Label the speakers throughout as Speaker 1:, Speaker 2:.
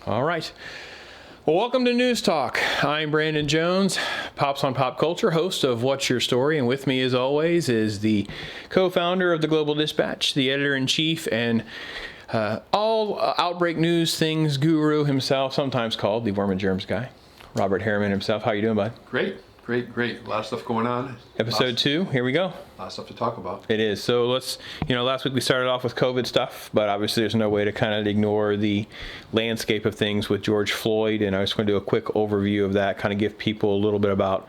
Speaker 1: All right. Well, welcome to News Talk. I'm Brandon Jones, Pops on Pop Culture, host of What's Your Story? And with me, as always, is the co-founder of the Global Dispatch, the editor-in-chief, and all outbreak news things guru himself, sometimes called the Worm and Germs guy, Robert Herriman himself. How you doing, bud?
Speaker 2: Great. A lot of stuff going on.
Speaker 1: Episode 2, here we go.
Speaker 2: A lot of stuff to talk about.
Speaker 1: It is. So let's, last week we started off with COVID stuff, but obviously there's no way to kind of ignore the landscape of things with George Floyd. And I was going to do a quick overview of that, kind of give people a little bit about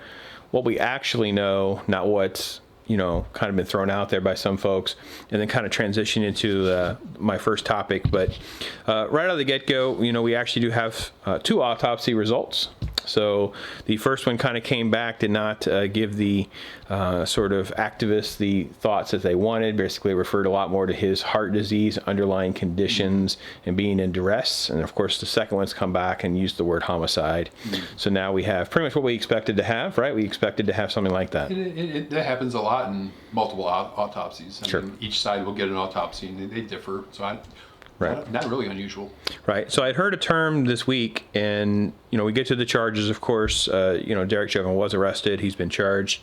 Speaker 1: what we actually know, not what's, kind of been thrown out there by some folks, and then kind of transition into my first topic. But right out of the get-go, we actually do have 2 autopsy results. So the first one kind of came back, did not give the sort of activists the thoughts that they wanted, basically referred a lot more to his heart disease, underlying conditions, and being in duress. And of course, the second one's come back and used the word homicide. So now we have pretty much what we expected to have, right? We expected to have something like that.
Speaker 2: That happens a lot in multiple autopsies. I
Speaker 1: Sure.
Speaker 2: mean, each side will get an autopsy and they differ. So
Speaker 1: Right.
Speaker 2: Not really unusual.
Speaker 1: Right. So I'd heard a term this week, and we get to the charges. Of course, Derek Chauvin was arrested. He's been charged.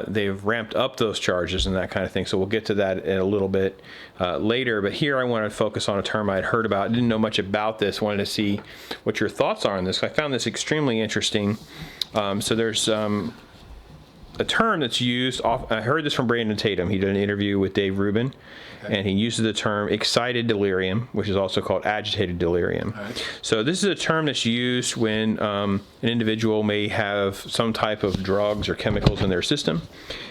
Speaker 1: They've ramped up those charges and that kind of thing. So we'll get to that in a little bit later. But here I want to focus on a term I'd heard about. Didn't know much about this. Wanted to see what your thoughts are on this. I found this extremely interesting. So there's a term that's used. I heard this from Brandon Tatum. He did an interview with Dave Rubin. And he uses the term excited delirium, which is also called agitated delirium.
Speaker 2: Right.
Speaker 1: So this is a term that's used when an individual may have some type of drugs or chemicals in their system.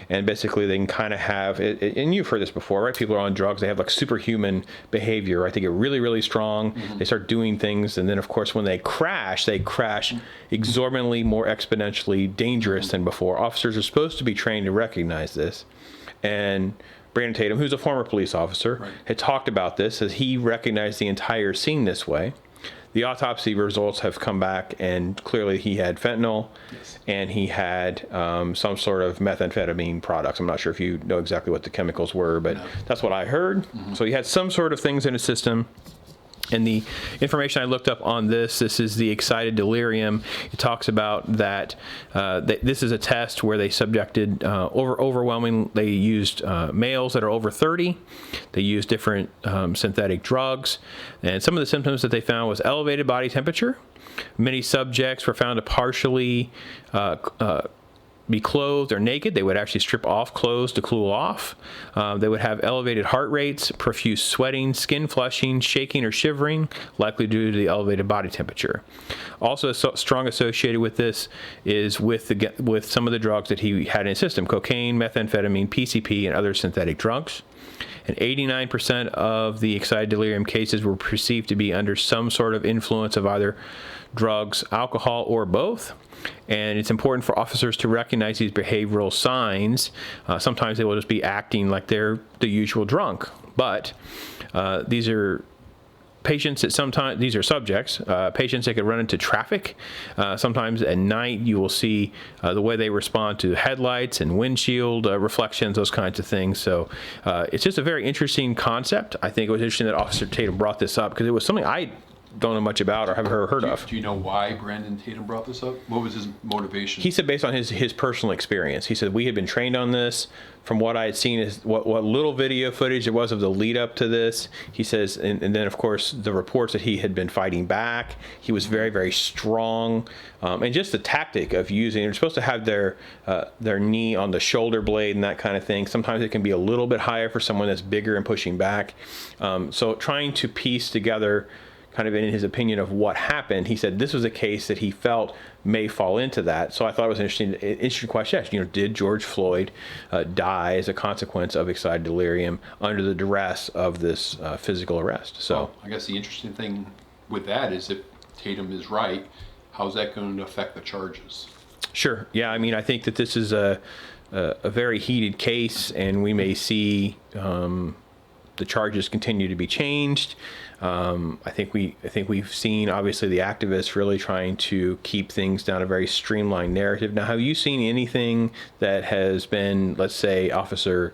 Speaker 1: And basically they can kind of have, and you've heard this before, right? People are on drugs, they have like superhuman behavior, right? They get really, really strong. Mm-hmm. They start doing things. And then, of course, when they crash exorbitantly more exponentially dangerous than before. Officers are supposed to be trained to recognize this. And Brandon Tatum, who's a former police officer,
Speaker 2: right, had
Speaker 1: talked about this as he recognized the entire scene this way. The autopsy results have come back, and clearly he had fentanyl,
Speaker 2: yes,
Speaker 1: and he had some sort of methamphetamine products. I'm not sure if you know exactly what the chemicals were, but no, that's what I heard. Mm-hmm. So he had some sort of things in his system. And the information I looked up on this is the excited delirium. It talks about that this is a test where they subjected they used males that are over 30. They used different synthetic drugs. And some of the symptoms that they found was elevated body temperature. Many subjects were found to partially be clothed or naked. They would actually strip off clothes to cool off. They would have elevated heart rates, profuse sweating, skin flushing, shaking or shivering, likely due to the elevated body temperature. Also strong associated with this is with some of the drugs that he had in his system: cocaine, methamphetamine, PCP, and other synthetic drugs. And 89% of the excited delirium cases were perceived to be under some sort of influence of either drugs, alcohol, or both. And it's important for officers to recognize these behavioral signs. Sometimes they will just be acting like they're the usual drunk. But these are patients that these are subjects, patients that could run into traffic. Sometimes at night you will see the way they respond to headlights and windshield reflections, those kinds of things. So it's just a very interesting concept. I think it was interesting that Officer Tatum brought this up because it was something I don't know much about or have heard of.
Speaker 2: Do you know why Brandon Tatum brought this up? What was his motivation?
Speaker 1: He said based on his personal experience. He said we had been trained on this. From what I had seen is what little video footage there was of the lead up to this. He says, and then of course the reports that he had been fighting back. He was very, very strong, and just the tactic of using. They're supposed to have their knee on the shoulder blade and that kind of thing. Sometimes it can be a little bit higher for someone that's bigger and pushing back. So trying to piece together, kind of in his opinion of what happened, he said this was a case that he felt may fall into that. So I thought it was an interesting question. Did George Floyd die as a consequence of excited delirium under the duress of this physical arrest? So
Speaker 2: well, I guess the interesting thing with that is if Tatum is right, how's that going to affect the charges?
Speaker 1: Sure. Yeah. I mean, I think that this is a very heated case, and we may see the charges continue to be changed. I think we've seen obviously the activists really trying to keep things down a very streamlined narrative. Now, have you seen anything that has been, let's say, Officer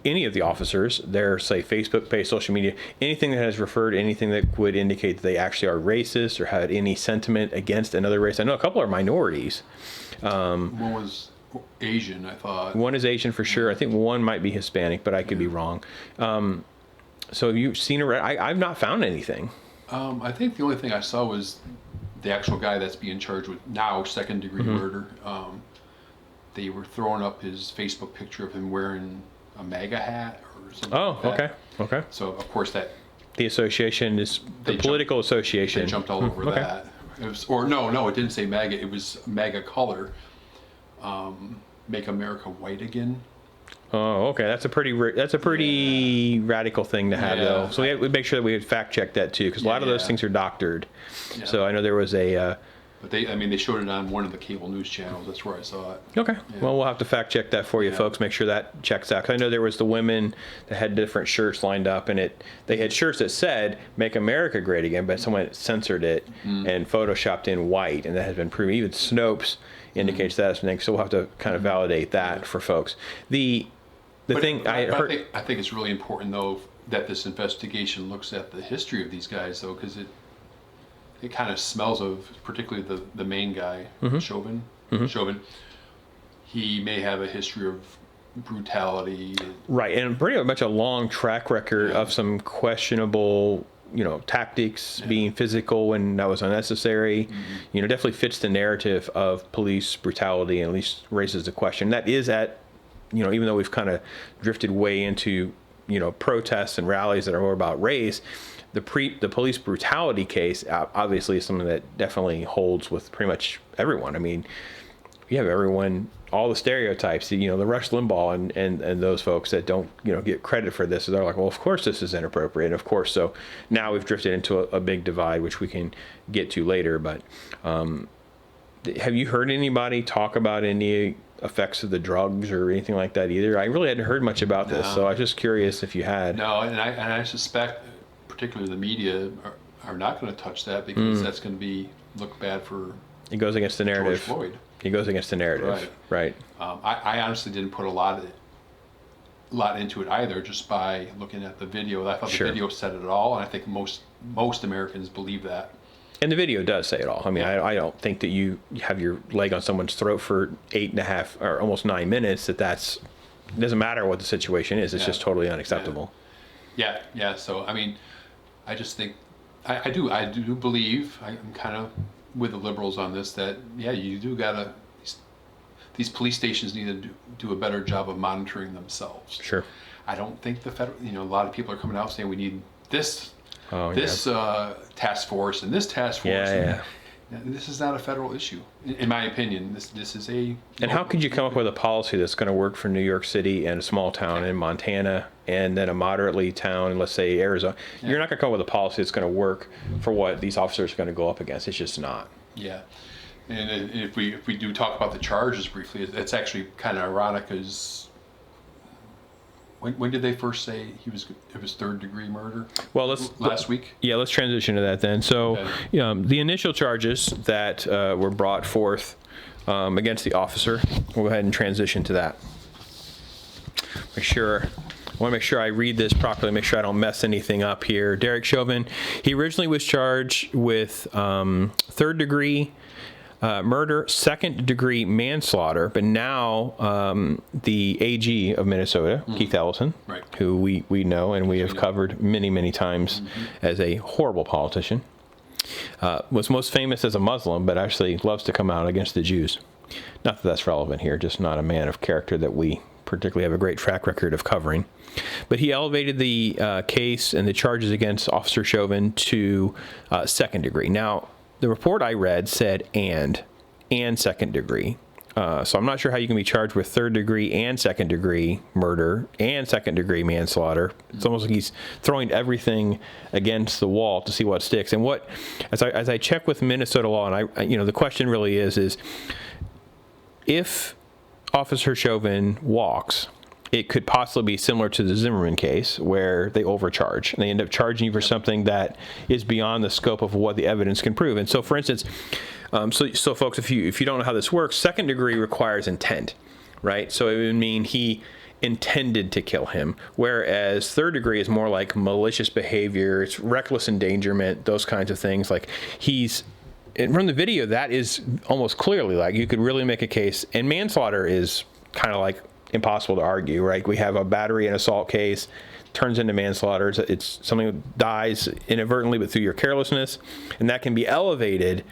Speaker 1: any of the officers, their, say, Facebook page, social media, anything that has referred to anything that would indicate that they actually are racist or had any sentiment against another race. I know a couple are minorities.
Speaker 2: One was Asian, I thought.
Speaker 1: One is Asian for sure. I think one might be Hispanic, but I could be wrong. So have you seen I've not found anything.
Speaker 2: I think the only thing I saw was the actual guy that's being charged with now second-degree murder. They were throwing up his Facebook picture of him wearing a MAGA hat or something.
Speaker 1: Oh,
Speaker 2: like that.
Speaker 1: okay.
Speaker 2: So of course that
Speaker 1: The association is the political association.
Speaker 2: they jumped all over that. It was, or no, it didn't say MAGA. It was MAGA color. Make America White Again.
Speaker 1: Oh, okay. That's a pretty radical thing to have, though. So we make sure that we would fact check that too, because a lot of those things are doctored.
Speaker 2: Yeah.
Speaker 1: So I know there was a.
Speaker 2: But they showed it on one of the cable news channels. That's where I saw it.
Speaker 1: Okay.
Speaker 2: Yeah.
Speaker 1: Well, we'll have to fact check that for you, folks. Make sure that checks out. 'Cause I know there was the women that had different shirts lined up, and they had shirts that said "Make America Great Again," but someone censored it and photoshopped in white, and that has been proven. Even Snopes indicates that as an thing. So we'll have to kind of validate that for folks. I think
Speaker 2: it's really important though that this investigation looks at the history of these guys though, because it kind of smells of, particularly the main guy, Chauvin. Chauvin. He may have a history of brutality.
Speaker 1: Right, and pretty much a long track record of some questionable, tactics, being physical when that was unnecessary. Definitely fits the narrative of police brutality, and at least raises the question. That is at, even though we've kind of drifted way into, protests and rallies that are more about race, the police brutality case obviously is something that definitely holds with pretty much everyone. I mean, you have everyone, all the stereotypes, the Rush Limbaugh and those folks that don't, get credit for this. They're like, well, of course this is inappropriate. Of course. So now we've drifted into a big divide, which we can get to later. But have you heard anybody talk about any effects of the drugs or anything like that either? I really hadn't heard much about this. So I was just curious if you had.
Speaker 2: No, and I suspect, particularly the media, are not going to touch that, because that's going to look bad for.
Speaker 1: It goes against the narrative.
Speaker 2: George Floyd.
Speaker 1: It goes against the narrative. Right.
Speaker 2: I honestly didn't put a lot into it either, just by looking at the video. I thought the video said it all, and I think most Americans believe that. And
Speaker 1: the video does say it all. I mean, I don't think that you have your leg on someone's throat for 8.5 or almost 9 minutes. It doesn't matter what the situation is. It's just totally unacceptable.
Speaker 2: Yeah. So I mean, I just think I do believe, I'm kind of with the liberals on this, that you do gotta, these police stations need to do a better job of monitoring themselves.
Speaker 1: Sure.
Speaker 2: I don't think the federal, a lot of people are coming out saying we need this task force and this task force. This is not a federal issue, in my opinion. This is a.
Speaker 1: And how could you come up with a policy that's going to work for New York City and a small town in Montana, and then a moderately town, let's say Arizona? You're not going to come up with a policy that's going to work for what these officers are going to go up against. It's just not.
Speaker 2: Yeah, and if we do talk about the charges briefly, it's actually kind of ironic, because when did they first say it was third-degree murder? Well, last week.
Speaker 1: Yeah, let's transition to that then. So, the initial charges that were brought forth against the officer, we'll go ahead and transition to that. I want to make sure I read this properly, make sure I don't mess anything up here. Derek Chauvin, he originally was charged with third-degree murder, second-degree manslaughter, but now the AG of Minnesota, Keith Ellison, who we know and we have covered many, many times as a horrible politician, was most famous as a Muslim, but actually loves to come out against the Jews. Not that that's relevant here, just not a man of character that we particularly have a great track record of covering. But he elevated the case and the charges against Officer Chauvin to second degree. Now, the report I read said and second degree. So I'm not sure how you can be charged with third degree and second degree murder and second degree manslaughter. It's almost like he's throwing everything against the wall to see what sticks. And as I check with Minnesota law, and the question really is if Officer Chauvin walks, it could possibly be similar to the Zimmerman case, where they overcharge and they end up charging you for something that is beyond the scope of what the evidence can prove. And so, for instance, so folks, if you don't know how this works, second degree requires intent, right? So it would mean he intended to kill him, whereas third degree is more like malicious behavior, it's reckless endangerment, those kinds of things. Like and from the video, that is almost clearly, like, you could really make a case, and manslaughter is kind of like impossible to argue, right? We have a battery and assault case, turns into manslaughter. It's something that dies inadvertently, but through your carelessness, and that can be elevated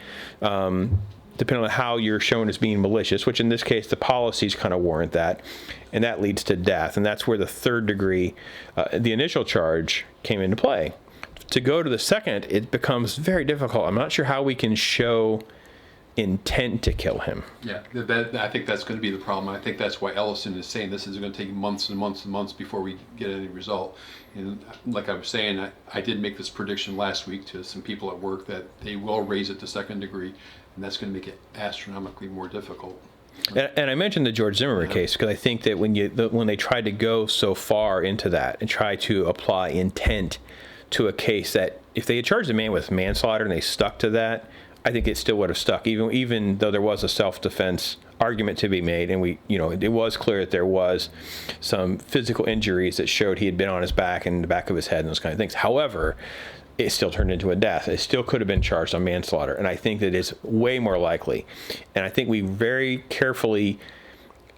Speaker 1: depending on how you're shown as being malicious, which in this case, the policies kind of warrant that, and that leads to death. And that's where the third degree, the initial charge, came into play. To go to the second, it becomes very difficult. I'm not sure how we can show intent to kill him.
Speaker 2: Yeah, I think that's going to be the problem. I think that's why Ellison is saying this is going to take months and months and months before we get any result. And like I was saying, I did make this prediction last week to some people at work that they will raise it to second degree, and that's going to make it astronomically more difficult.
Speaker 1: And I mentioned the George Zimmerman case because I think that when they tried to go so far into that and try to apply intent to a case, that if they had charged the man with manslaughter and they stuck to that, I think it still would have stuck, even though there was a self-defense argument to be made, and it was clear that there was some physical injuries that showed he had been on his back and the back of his head and those kind of things. However, it still turned into a death. It still could have been charged on manslaughter, and I think that is way more likely. And I think we very carefully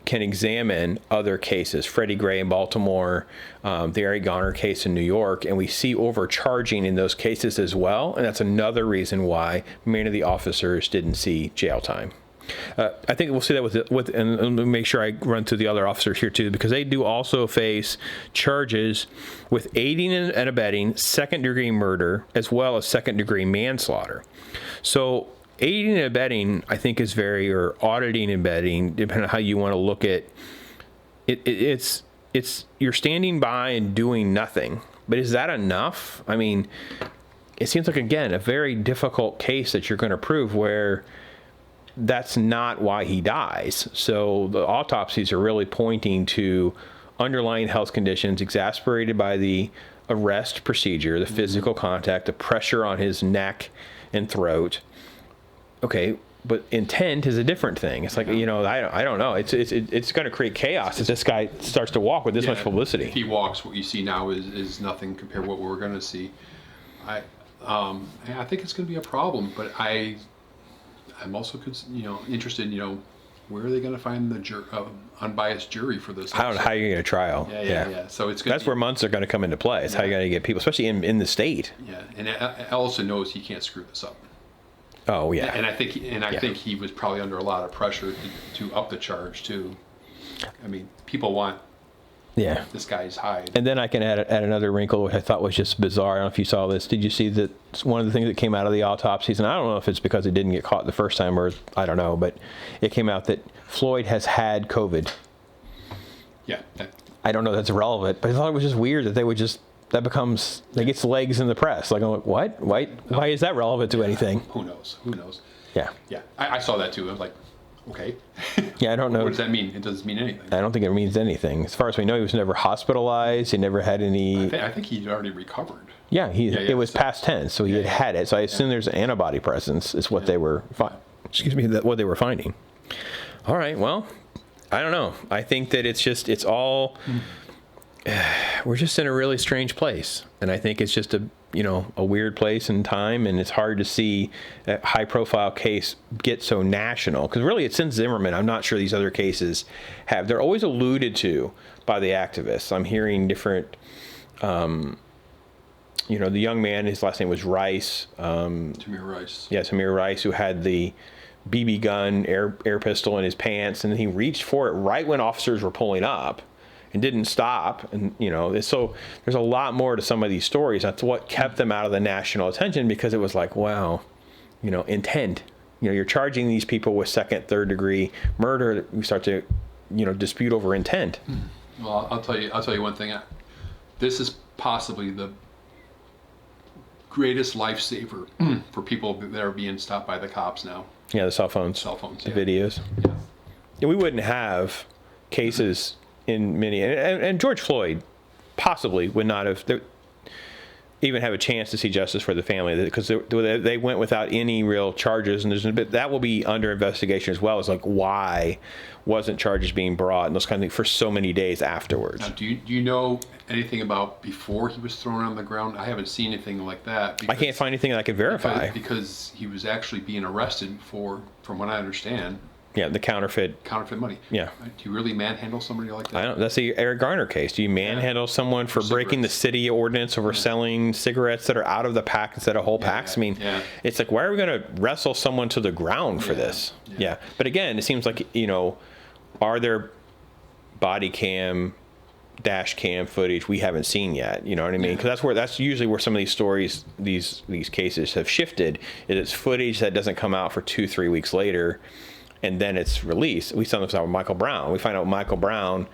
Speaker 1: can examine other cases, Freddie Gray in Baltimore, the Eric Garner case in New York, and we see overcharging in those cases as well. And that's another reason why many of the officers didn't see jail time. I think we'll see that with and let me make sure I run through the other officers here too, because they do also face charges with aiding and abetting, second degree murder, as well as second degree manslaughter. So aiding and abetting, I think, is or auditing and abetting, depending on how you want to look at it. It's you're standing by and doing nothing. But is that enough? I mean, it seems like, again, a very difficult case that you're going to prove where that's not why he dies. So the autopsies are really pointing to underlying health conditions exacerbated by the arrest procedure, the physical contact, the pressure on his neck and throat. Okay, but intent is a different thing. It's like, I don't know. It's going to create chaos if this guy starts to walk with this much publicity.
Speaker 2: If he walks, what you see now is nothing compared to what we're going to see. I think it's going to be a problem, but I'm also interested. Where are they going to find the unbiased jury for this?
Speaker 1: I don't know how you're going to trial.
Speaker 2: Yeah. So
Speaker 1: that's where months are going to come into play. It's how you're going to get people, especially in the state.
Speaker 2: Yeah, and Ellison knows he can't screw this up.
Speaker 1: Oh yeah.
Speaker 2: And I think he was probably under a lot of pressure to up the charge too. I mean, people want this guy's hide.
Speaker 1: And then I can add another wrinkle, which I thought was just bizarre. I don't know if you saw this. Did you see that one of the things that came out of the autopsies, and I don't know if it's because it didn't get caught the first time or I don't know, but it came out that Floyd has had COVID.
Speaker 2: Yeah.
Speaker 1: I don't know if that's relevant, but I thought it was just weird that they would just, that gets legs in the press. Like, I'm like, what? Why is that relevant to anything?
Speaker 2: Who knows?
Speaker 1: Yeah.
Speaker 2: Yeah. I saw that too. I was like, okay.
Speaker 1: Yeah, I don't know.
Speaker 2: What does that mean? It doesn't mean anything.
Speaker 1: I don't think it means anything. As far as we know, he was never hospitalized. He never had any.
Speaker 2: I think he'd already recovered.
Speaker 1: Yeah, it was past tense, so he had it. So I assume there's antibody presence is what they were. What they were finding. All right. Well, I don't know. I think that it's all. We're just in a really strange place, and I think it's just a weird place and time, and it's hard to see a high-profile case get so national, because really it's since Zimmerman. I'm not sure these other cases have. They're always alluded to by the activists. I'm hearing different. The young man, his last name was Rice.
Speaker 2: Tamir Rice. Yeah,
Speaker 1: Tamir Rice, who had the BB gun, air pistol in his pants, and he reached for it right when officers were pulling up. And didn't stop, and so there's a lot more to some of these stories. That's what kept them out of the national attention, because it was like, wow, intent. You're charging these people with second, third degree murder. We start to, dispute over intent.
Speaker 2: Well, I'll tell you one thing. This is possibly the greatest lifesaver for people that are being stopped by the cops now.
Speaker 1: Yeah, the cell phones, the videos. Yeah. And we wouldn't have cases in many, and George Floyd possibly would not have. even have a chance to see justice for the family, because they went without any real charges, and that will be under investigation as well, as like why wasn't charges being brought and those kind of things for so many days afterwards.
Speaker 2: Now, do you know anything about before he was thrown on the ground? I haven't seen anything like that.
Speaker 1: I can't find anything that I can verify.
Speaker 2: Because he was actually being arrested for, from what I understand,
Speaker 1: yeah, the counterfeit
Speaker 2: money.
Speaker 1: Yeah.
Speaker 2: Do you really manhandle somebody like that?
Speaker 1: I don't. That's the Eric Garner case. Do you manhandle someone for breaking the city ordinance over selling cigarettes that are out of the pack instead of whole packs? I mean, it's like, why are we going to wrestle someone to the ground for this? Yeah. But again, it seems like, are there body cam, dash cam footage we haven't seen yet? You know what I mean? Because that's usually where some of these stories, these cases have shifted. It's footage that doesn't come out for 2-3 weeks later, and then it's released. We saw this out with Michael Brown. We find out Michael Brown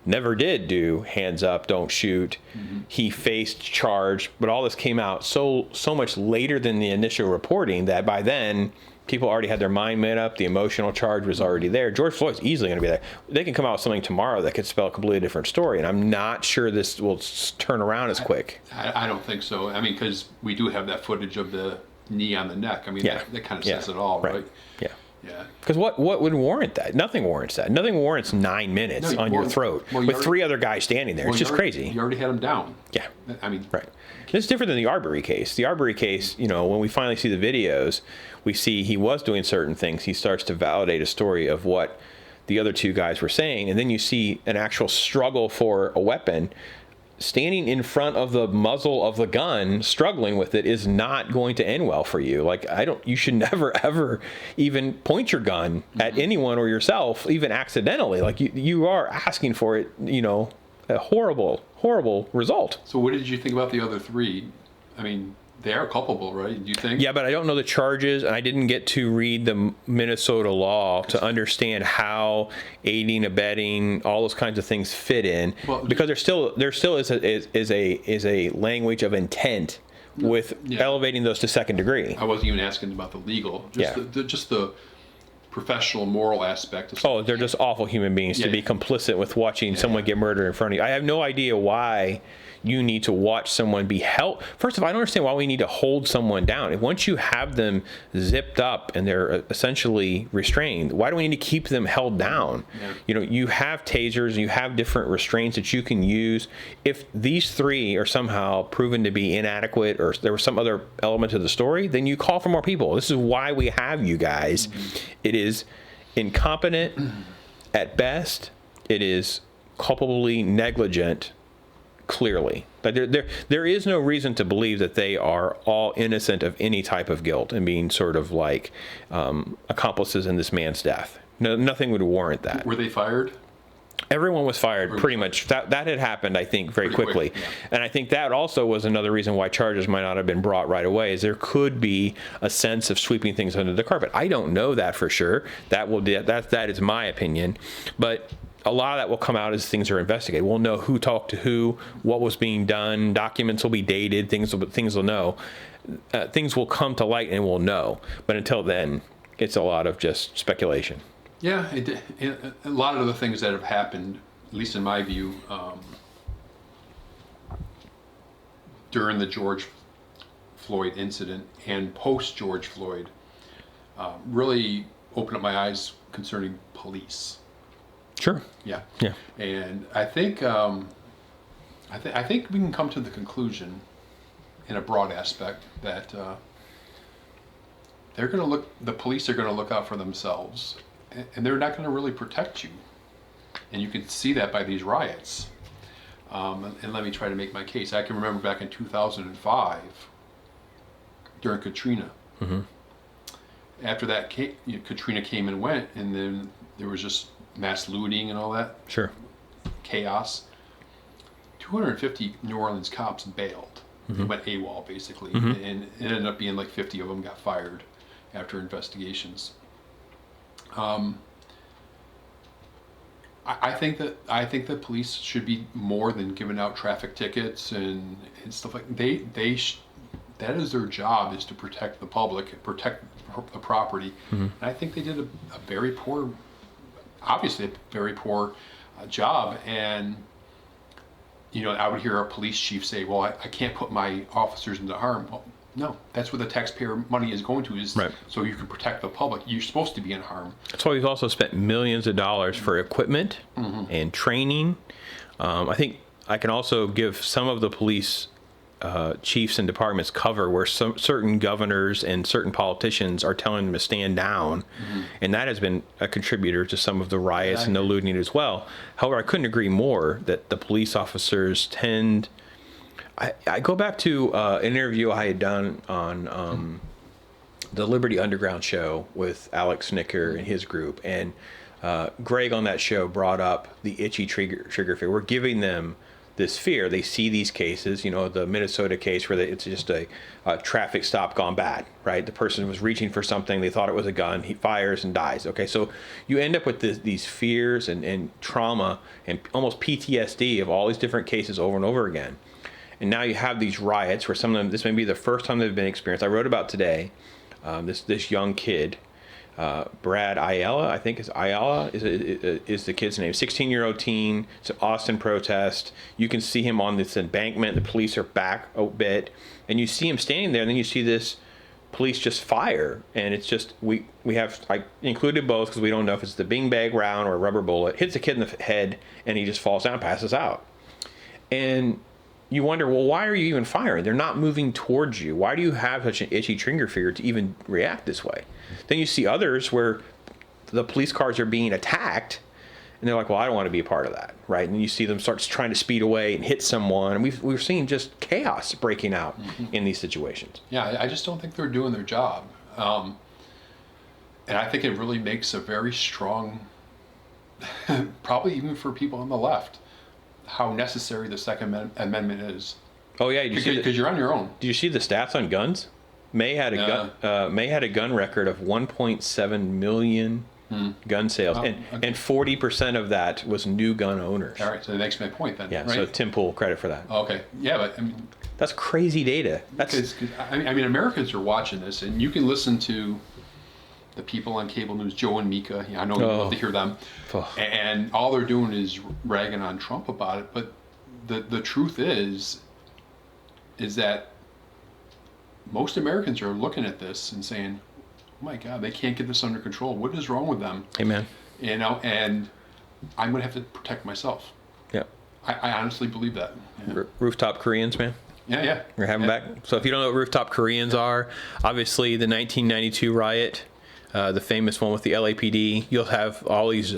Speaker 1: never did do hands up, don't shoot. He faced charge, but all this came out so much later than the initial reporting that by then people already had their mind made up. The emotional charge was already there. George Floyd's easily going to be there. They can come out with something tomorrow that could spell a completely different story, and I'm not sure this will turn around as quick.
Speaker 2: I don't think so. I mean, because we do have that footage of the knee on the neck. I mean, that kind of says it all, right?
Speaker 1: Yeah.
Speaker 2: Yeah.
Speaker 1: Because what would warrant that? Nothing warrants that. Nothing warrants 9 minutes on your throat with 3 other guys standing there. It's just crazy.
Speaker 2: You already had him down.
Speaker 1: Yeah.
Speaker 2: I mean.
Speaker 1: Right. It's different than the Arbery case. The Arbery case, when we finally see the videos, we see he was doing certain things. He starts to validate a story of what the other 2 guys were saying. And then you see an actual struggle for a weapon. Standing in front of the muzzle of the gun, struggling with it, is not going to end well for you. Like, you should never, ever even point your gun at anyone or yourself, even accidentally. Like, you are asking for it, a horrible, horrible result.
Speaker 2: So what did you think about the other 3? I mean, they are culpable, right? Do you think?
Speaker 1: Yeah, but I don't know the charges, and I didn't get to read the Minnesota law to understand how aiding, abetting, all those kinds of things fit in. Well, because there still is a language of intent with elevating those to second degree.
Speaker 2: I wasn't even asking about the legal, just the professional, moral aspect.
Speaker 1: They're just awful human beings to be complicit with watching someone get murdered in front of you. I have no idea why you need to watch someone be held. First of all, I don't understand why we need to hold someone down. Once you have them zipped up and they're essentially restrained, why do we need to keep them held down? You have tasers, you have different restraints that you can use. If these 3 are somehow proven to be inadequate, or there was some other element to the story, then you call for more people. This is why we have you guys. It is incompetent at best. It is culpably negligent, clearly. But there is no reason to believe that they are all innocent of any type of guilt and being sort of like accomplices in this man's death. No, nothing would warrant that.
Speaker 2: Were they fired?
Speaker 1: Everyone was fired pretty much. That had happened, I think, very quickly. And I think that also was another reason why charges might not have been brought right away, is there could be a sense of sweeping things under the carpet. I don't know that for sure. That is my opinion. But a lot of that will come out as things are investigated. We'll know who talked to who, what was being done. Documents will be dated. Things will know. Things will come to light and we'll know. But until then, it's a lot of just speculation.
Speaker 2: Yeah, a lot of the things that have happened, at least in my view, during the George Floyd incident and post George Floyd, really opened up my eyes concerning police.
Speaker 1: Sure.
Speaker 2: Yeah. And I think I think we can come to the conclusion, in a broad aspect, that the police are going to look out for themselves, and they're not going to really protect you. And you can see that by these riots. And let me try to make my case. I can remember back in 2005, during Katrina. Mm-hmm. After that, Katrina came and went, and then there was just mass looting and all that.
Speaker 1: Sure.
Speaker 2: Chaos. 250 New Orleans cops bailed. Mm-hmm. They went AWOL, basically. Mm-hmm. And it ended up being like 50 of them got fired after investigations. I think that police should be more than giving out traffic tickets and stuff like that. That is their job, is to protect the public, protect the property. Mm-hmm. And I think they did a very poor, obviously a very poor job. And I would hear a police chief say, well, I can't put my officers into harm. Well, no, that's where the taxpayer money is going to, is
Speaker 1: Right.
Speaker 2: so you can protect the public. You're supposed to be in harm.
Speaker 1: That's why we've also spent millions of dollars for equipment and training. I think I can also give some of the police chiefs and departments cover where some certain governors and certain politicians are telling them to stand down, and that has been a contributor to some of the riots and the looting as well. However, I couldn't agree more that the police officers tend. I go back to an interview I had done on the Liberty Underground show with Alex Snicker and his group, and Greg on that show brought up the itchy trigger fear. We're giving them this fear. They see these cases, the Minnesota case where it's just a traffic stop gone bad, right? The person was reaching for something, they thought it was a gun, he fires and dies. Okay, so you end up with these fears and trauma and almost PTSD of all these different cases over and over again. And now you have these riots where some of them, this may be the first time they've been experienced. I wrote about today, this young kid, Brad Ayala, I think is the kid's name. 16-year-old teen. It's an Austin protest. You can see him on this embankment. The police are back a bit, and you see him standing there. And then you see this police just fire, and it's just I included both because we don't know if it's the beanbag round or a rubber bullet. Hits the kid in the head, and he just falls down, passes out. And you wonder, well, why are you even firing? They're not moving towards you. Why do you have such an itchy trigger fear to even react this way? Then you see others where the police cars are being attacked, and they're like, well, I don't want to be a part of that, right? And you see them start trying to speed away and hit someone, and we've seen just chaos breaking out in these situations.
Speaker 2: Yeah, I just don't think they're doing their job. And I think it really makes a very strong, probably even for people on the left, how necessary the Second Amendment is.
Speaker 1: Oh yeah,
Speaker 2: because you're on your own.
Speaker 1: Did you see the stats on guns? May had a gun record of 1.7 million gun sales, and 40% of that was new gun owners.
Speaker 2: All right, so that makes my point then.
Speaker 1: Yeah,
Speaker 2: right?
Speaker 1: so Tim Pool, credit for that.
Speaker 2: Okay, yeah, but I mean,
Speaker 1: that's crazy data.
Speaker 2: Because I mean, Americans are watching this, and you can listen to the people on cable news, Joe and Mika. I know you love to hear them, and all they're doing is ragging on Trump about it. But the truth is that most Americans are looking at this and saying, "Oh my God, they can't get this under control. What is wrong with them?"
Speaker 1: Amen.
Speaker 2: And I'm going to have to protect myself.
Speaker 1: Yeah.
Speaker 2: I honestly believe that. Yeah.
Speaker 1: Rooftop Koreans, man.
Speaker 2: Yeah.
Speaker 1: We're having back. So if you don't know what rooftop Koreans are, obviously the 1992 riot, the famous one with the LAPD, you'll have all these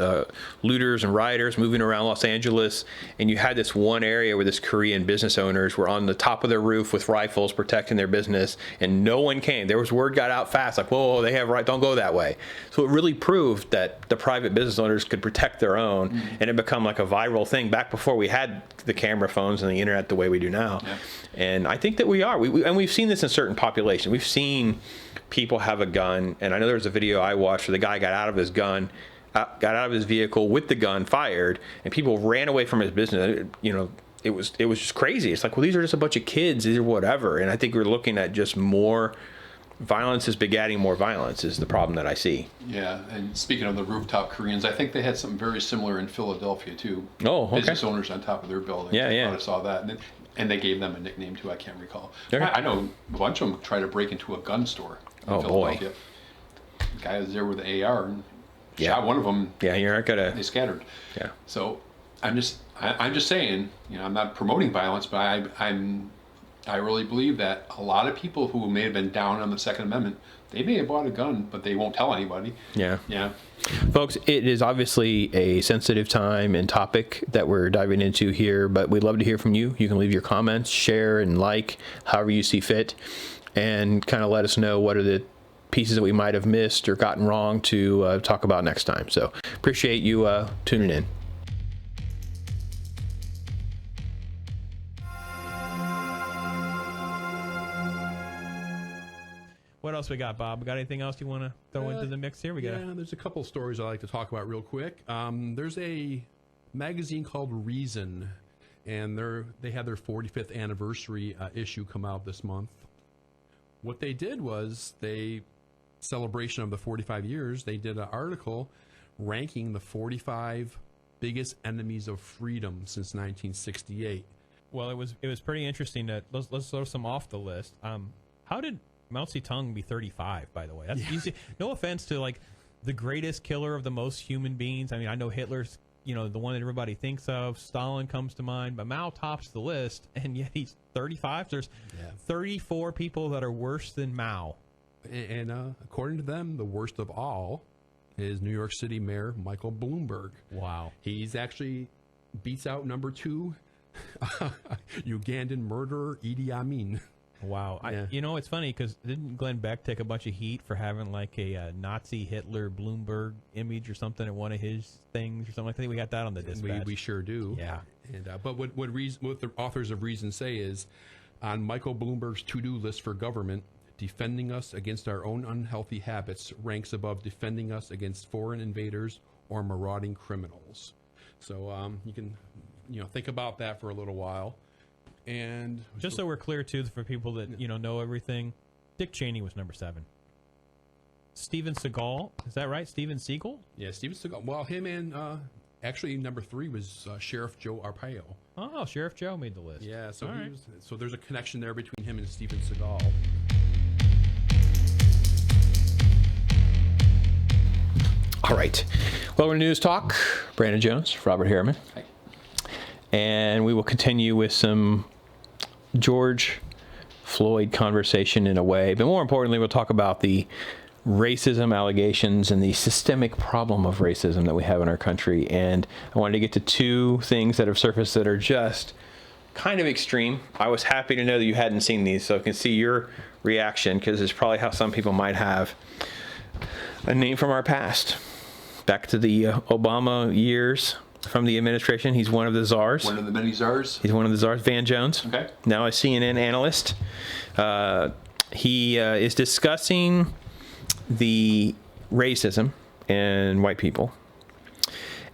Speaker 1: looters and rioters moving around Los Angeles, and you had this one area where this Korean business owners were on the top of their roof with rifles protecting their business, and no one came. There was word got out fast, like, whoa, they have right, don't go that way. So it really proved that the private business owners could protect their own, and it become like a viral thing back before we had the camera phones and the internet the way we do now. Yeah. And I think that we are. And we've seen this in certain populations. We've seen people have a gun, and I know there was a video I watched where the guy got out of his vehicle with the gun, fired, and people ran away from his business. It was just crazy. It's like, well, these are just a bunch of kids, these are whatever. And I think we're looking at just more violence is begetting more violence is the problem that I see.
Speaker 2: Yeah, and speaking of the rooftop Koreans, I think they had something very similar in Philadelphia too.
Speaker 1: Oh, okay.
Speaker 2: Business owners on top of their buildings.
Speaker 1: Yeah.
Speaker 2: I thought I saw that. And they gave them a nickname too, I can't recall.
Speaker 1: Okay.
Speaker 2: I know a bunch of them try to break into a gun store in Philadelphia. Boy. The guy was there with the AR and shot one of them.
Speaker 1: Yeah, you're not gonna.
Speaker 2: They scattered.
Speaker 1: Yeah.
Speaker 2: So I'm just saying, I'm not promoting violence, but I really believe that a lot of people who may have been down on the Second Amendment, they may have bought a gun, but they won't tell anybody.
Speaker 1: Yeah.
Speaker 2: Yeah.
Speaker 1: Folks, it is obviously a sensitive time and topic that we're diving into here, but we'd love to hear from you. You can leave your comments, share, and like, however you see fit, and kind of let us know what are the pieces that we might have missed or gotten wrong to talk about next time. So appreciate you tuning in. What else we got, Bob? Got anything else you want to throw into the mix here?
Speaker 3: There's a couple stories I like to talk about real quick. There's a magazine called Reason, and they had their 45th anniversary issue come out this month. What they did was celebration of the 45 years, they did an article ranking the 45 biggest enemies of freedom since 1968.
Speaker 4: Well, it was pretty interesting. Let's throw some off the list. How did Mao Zedong be 35? By the way, that's easy. No offense to like the greatest killer of the most human beings. I mean, I know Hitler's the one that everybody thinks of. Stalin comes to mind, but Mao tops the list, and yet he's 35. There's 34 people that are worse than Mao.
Speaker 3: And according to them, the worst of all is New York City Mayor Michael Bloomberg.
Speaker 4: Wow.
Speaker 3: He's actually beats out number 2, Ugandan murderer Idi Amin.
Speaker 4: Wow.
Speaker 3: Yeah.
Speaker 4: It's funny because didn't Glenn Beck take a bunch of heat for having like a Nazi Hitler Bloomberg image or something at one of his things or something? I think we got that on the dispatch.
Speaker 3: We sure do.
Speaker 4: Yeah.
Speaker 3: And but what the authors of Reason say is, on Michael Bloomberg's to-do list for government, defending us against our own unhealthy habits ranks above defending us against foreign invaders or marauding criminals. So you can think about that for a little while. And
Speaker 4: just so we're clear too, for people that know everything, Dick Cheney was number 7. Steven Seagal, is that right? Steven Seagal?
Speaker 3: Yeah, Steven Seagal. Well, him and actually number 3 was Sheriff Joe Arpaio.
Speaker 4: Oh, Sheriff Joe made the list.
Speaker 3: Yeah, so
Speaker 4: All right.
Speaker 3: so there's a connection there between him and Steven Seagal.
Speaker 1: All right. Well, we're News Talk. Brandon Jones, Robert Herriman.
Speaker 2: Hi.
Speaker 1: And we will continue with some George Floyd conversation in a way. But more importantly, we'll talk about the racism allegations and the systemic problem of racism that we have in our country. And I wanted to get to 2 things that have surfaced that are just kind of extreme. I was happy to know that you hadn't seen these, so I can see your reaction, because it's probably how some people might have a name from our past. Back to the Obama years from the administration. He's one of the czars.
Speaker 2: One of the many czars.
Speaker 1: He's one of the czars. Van Jones.
Speaker 2: Okay.
Speaker 1: Now a CNN analyst. He is discussing the racism in white people.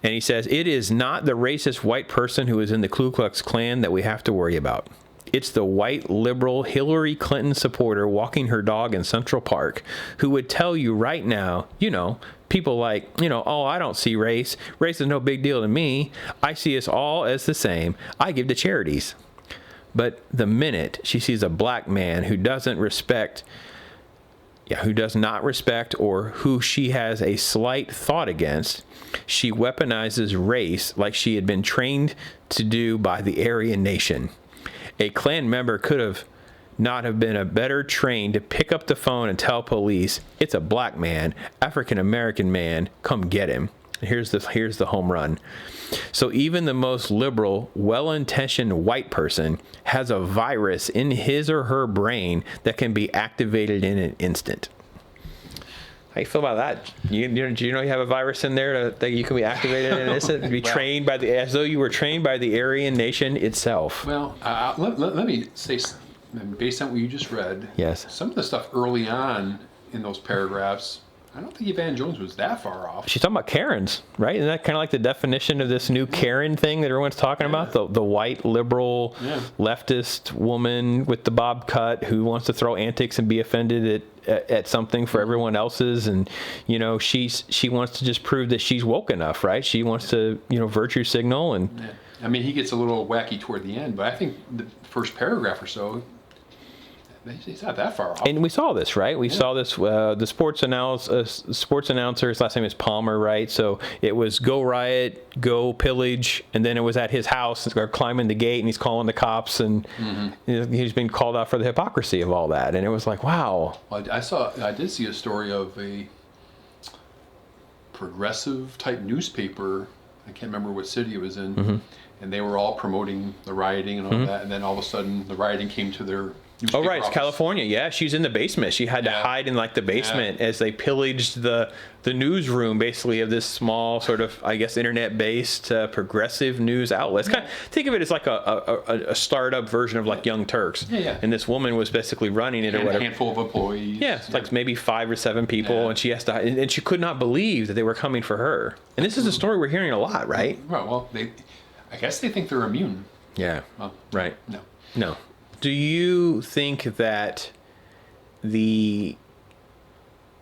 Speaker 1: And he says, it is not the racist white person who is in the Ku Klux Klan that we have to worry about. It's the white liberal Hillary Clinton supporter walking her dog in Central Park who would tell you right now, people like, oh, I don't see race. Race is no big deal to me. I see us all as the same. I give to charities. But the minute she sees a black man who does not respect or who she has a slight thought against, she weaponizes race like she had been trained to do by the Aryan nation. A Klan member could have not have been a better trained to pick up the phone and tell police, it's a black man, African-American man, come get him. Here's the home run. So even the most liberal, well-intentioned white person has a virus in his or her brain that can be activated in an instant. How you feel about that? Do you have a virus in there that you can be activated in an instant? Be trained as though you were trained by the Aryan nation itself.
Speaker 2: Well, let me say, based on what you just read,
Speaker 1: yes,
Speaker 2: some of the stuff early on in those paragraphs, I don't think Van Jones was that far off.
Speaker 1: She's talking about Karens, right? Isn't that kind of like the definition of this new Karen thing that everyone's talking about? The white, liberal, leftist woman with the bob cut who wants to throw antics and be offended at something for everyone else's. And, she wants to just prove that she's woke enough, right? She wants to, virtue signal. And
Speaker 2: I mean, he gets a little wacky toward the end, but I think the first paragraph or so, he's not that far off.
Speaker 1: And we saw this, right? We saw this, the sports announcer, his last name is Palmer, right? So it was go riot, go pillage, and then it was at his house, they're climbing the gate, and he's calling the cops, and he's been called out for the hypocrisy of all that. And it was like, wow.
Speaker 2: Well, I did see a story of a progressive type newspaper, I can't remember what city it was in, and they were all promoting the rioting and all that, and then all of a sudden the rioting came to their
Speaker 1: Oh, right. It's
Speaker 2: office.
Speaker 1: California. Yeah, she's in the basement. She had to hide in the basement as they pillaged the newsroom, basically, of this small sort of, I guess, internet-based progressive news outlet. Kind of, think of it as like a startup version of Young Turks.
Speaker 2: Yeah.
Speaker 1: And this woman was basically running it or whatever.
Speaker 2: A handful of employees.
Speaker 1: Yeah, like maybe 5 or 7 people, and she has to, and she could not believe that they were coming for her. And this is a story we're hearing a lot, right?
Speaker 2: Well, I guess they think they're immune.
Speaker 1: Yeah.
Speaker 2: Well,
Speaker 1: right.
Speaker 2: No.
Speaker 1: Do you think that all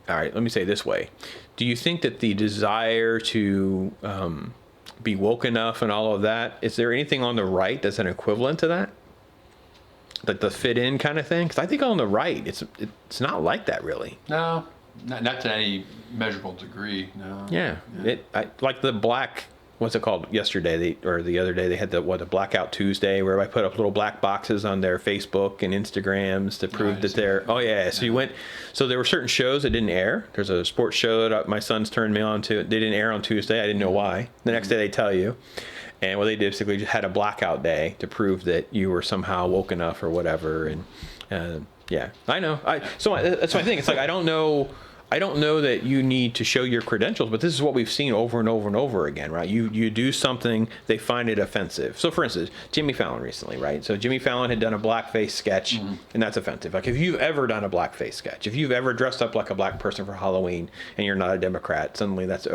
Speaker 1: right, let me say it this way. Do you think that the desire to be woke enough and all of that. Is there anything on the right that's an equivalent to that? Like the fit in kind of thing? Because I think on the right, it's not like that really.
Speaker 2: No, not to any measurable degree. No.
Speaker 1: Yeah. Like the black, what's it called? Yesterday or the other day, they had the Blackout Tuesday, where I put up little black boxes on their Facebook and Instagrams to prove that they're. Oh yeah. So you went. So there were certain shows that didn't air. There's a sports show that my sons turned me on to. They didn't air on Tuesday. I didn't know why. The next day they tell you. And they basically just had a blackout day to prove that you were somehow woke enough or whatever. And yeah, I know. So that's my thing. It's like I don't know that you need to show your credentials, but this is what we've seen over and over and over again, right? You do something, they find it offensive. So for instance, Jimmy Fallon recently, right? So Jimmy Fallon had done a blackface sketch, and that's offensive. Like if you've ever done a blackface sketch, if you've ever dressed up like a black person for Halloween and you're not a Democrat, suddenly that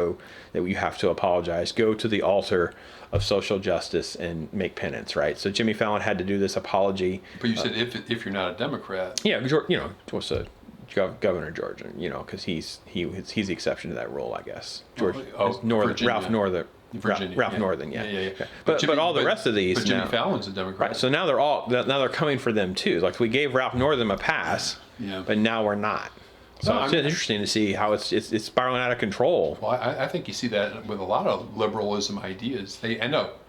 Speaker 1: you have to apologize. Go to the altar of social justice and make penance, right? So Jimmy Fallon had to do this apology.
Speaker 2: But you said if you're not a Democrat.
Speaker 1: Yeah, what's a Governor George, because he's the exception to that rule, I guess. George Ralph Northern.
Speaker 2: Virginia,
Speaker 1: Ralph Northern, yeah.
Speaker 2: Yeah.
Speaker 1: But all the rest of these.
Speaker 2: But Jimmy Fallon's a Democrat.
Speaker 1: Right. So now they're coming for them too. Like we gave Ralph Northern a pass, but now we're not. So it's interesting to see how it's spiraling out of control.
Speaker 2: Well, I think you see that with a lot of liberalism ideas. They end up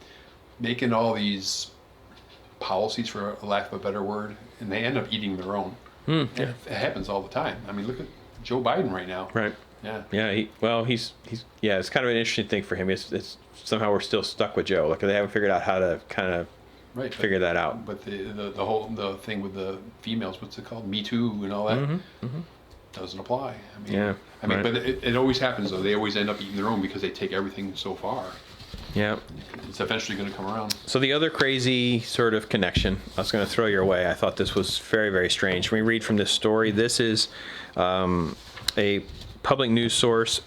Speaker 2: making all these policies, for lack of a better word, and they end up eating their own. It happens all the time. I mean, look at Joe Biden right now.
Speaker 1: Right.
Speaker 2: Yeah.
Speaker 1: Yeah. He's it's kind of an interesting thing for him. It's somehow we're still stuck with Joe. Like they haven't figured out how to kind of figure that out.
Speaker 2: But the thing with the females, what's it called? Me Too and all that. Doesn't apply. But it always happens though. They always end up eating their own because they take everything so far.
Speaker 1: Yeah.
Speaker 2: It's eventually going to come around.
Speaker 1: So the other crazy sort of connection I was going to throw your way, I thought this was very, very strange. When we read from this story, this is a public news source,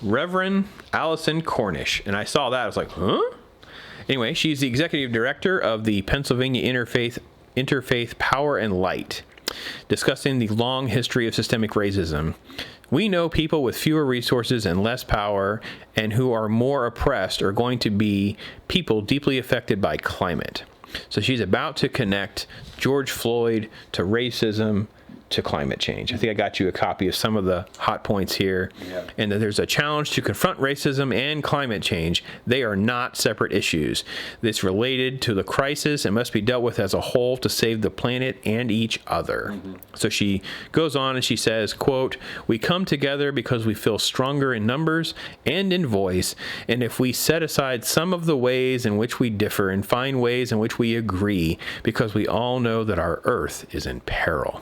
Speaker 1: Reverend Allison Cornish. And I saw that. I was like, huh? Anyway, she's the executive director of the Pennsylvania Interfaith Power and Light, discussing the long history of systemic racism. We know people with fewer resources and less power and who are more oppressed are going to be people deeply affected by climate. So she's about to connect George Floyd to racism to climate change. I think I got you a copy of some of the hot points here. Yeah. And that there's a challenge to confront racism and climate change. They are not separate issues. It's related to the crisis and must be dealt with as a whole to save the planet and each other. So she goes on and she says, quote, "We come together because we feel stronger in numbers and in voice. And if we set aside some of the ways in which we differ and find ways in which we agree, because we all know that our Earth is in peril."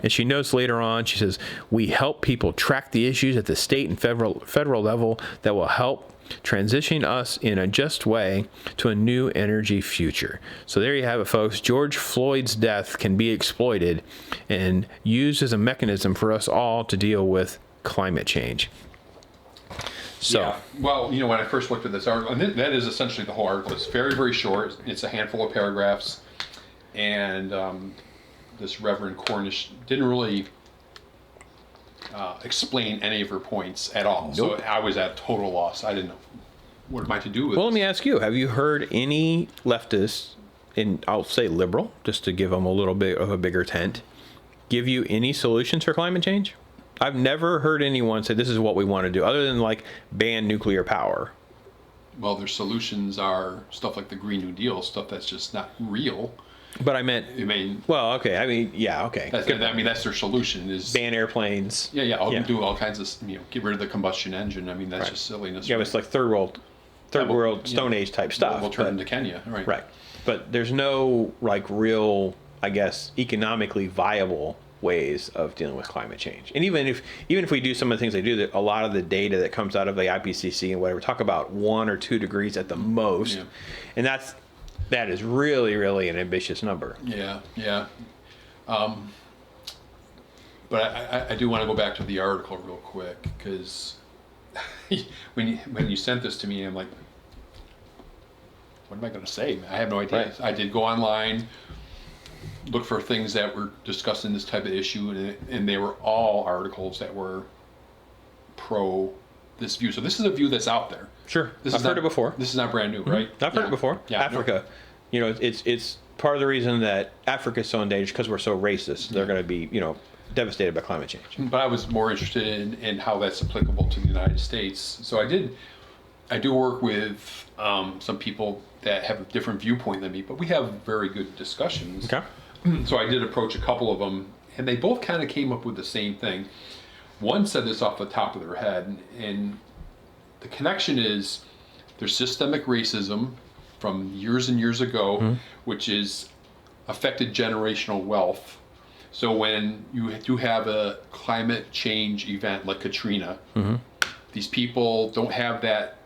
Speaker 1: And she notes later on, she says, "We help people track the issues at the state and federal level that will help transition us in a just way to a new energy future." So there you have it, folks. George Floyd's death can be exploited and used as a mechanism for us all to deal with climate change. So,
Speaker 2: yeah. Well, when I first looked at this article, and that is essentially the whole article. It's very, very short. It's a handful of paragraphs. And this Reverend Cornish didn't really explain any of her points at all. Nope. So I was at total loss. I didn't know what am I to do with.
Speaker 1: Well, let me ask you: have you heard any leftists, and I'll say liberal, just to give them a little bit of a bigger tent, give you any solutions for climate change? I've never heard anyone say this is what we want to do, other than like ban nuclear power.
Speaker 2: Well, their solutions are stuff like the Green New Deal, stuff that's just not real.
Speaker 1: But I meant. Well, okay. Yeah, okay.
Speaker 2: That's their solution is
Speaker 1: ban airplanes.
Speaker 2: Yeah. Do all kinds of get rid of the combustion engine. That's just silliness.
Speaker 1: Yeah, it's like third world Stone Age type stuff.
Speaker 2: We'll turn into Kenya, right?
Speaker 1: Right. But there's no real, I guess, economically viable ways of dealing with climate change. And even if we do some of the things they do, that a lot of the data that comes out of the IPCC and whatever talk about 1 or 2 degrees at the most, and that is really, really an ambitious number.
Speaker 2: Yeah. But I do want to go back to the article real quick, because when you sent this to me, I'm like, what am I going to say? I have no idea. Right. I did go online, look for things that were discussing this type of issue, and they were all articles that were pro this view. So this is a view that's out there.
Speaker 1: Sure.
Speaker 2: This
Speaker 1: I've
Speaker 2: is
Speaker 1: heard
Speaker 2: not,
Speaker 1: it before.
Speaker 2: This is not brand new, right?
Speaker 1: I've heard it before.
Speaker 2: Yeah,
Speaker 1: Africa, you know, it's part of the reason that Africa is so endangered because we're so racist. They're going to be, you know, devastated by climate change.
Speaker 2: But I was more interested in how that's applicable to the United States. So I do work with some people that have a different viewpoint than me, but we have very good discussions.
Speaker 1: Okay.
Speaker 2: So I did approach a couple of them, and they both kind of came up with the same thing. One said this off the top of their head, and the connection is there's systemic racism from years and years ago, which is affected generational wealth. So when you do have a climate change event like Katrina, these people don't have that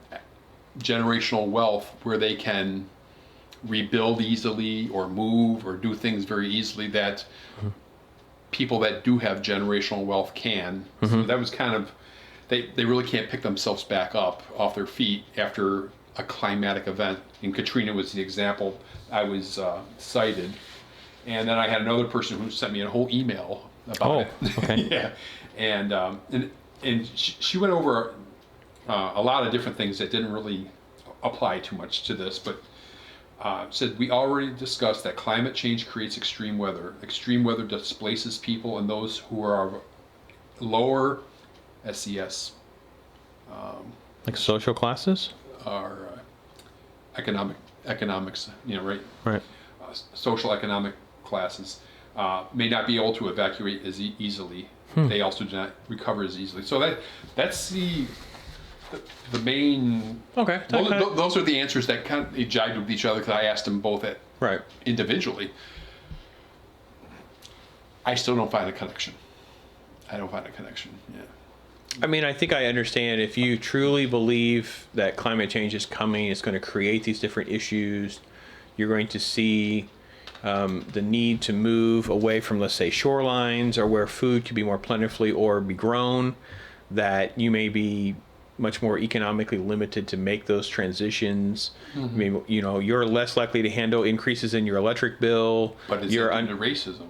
Speaker 2: generational wealth where they can rebuild easily or move or do things very easily that people that do have generational wealth can. So that was kind of, they really can't pick themselves back up off their feet after a climatic event. And Katrina was the example I was cited. And then I had another person who sent me a whole email about it.
Speaker 1: Okay.
Speaker 2: Yeah. And she went over a lot of different things that didn't really apply too much to this, but said we already discussed that climate change creates extreme weather. Extreme weather displaces people, and those who are of lower SES
Speaker 1: Like social classes?
Speaker 2: are economics, you know, right?
Speaker 1: Right.
Speaker 2: Social economic classes may not be able to evacuate as easily. They also do not recover as easily. So that's the main.
Speaker 1: Okay.
Speaker 2: Those are the answers that kind of jibed with each other because I asked them both
Speaker 1: Right.
Speaker 2: individually. I still don't find a connection. I don't find a connection. Yeah.
Speaker 1: I mean, I think I understand if you truly believe that climate change is coming, it's going to create these different issues. You're going to see the need to move away from, let's say, shorelines or where food could be more plentifully or be grown, that you may be much more economically limited to make those transitions. I mean, you know, you're less likely to handle increases in your electric bill.
Speaker 2: But it's into racism.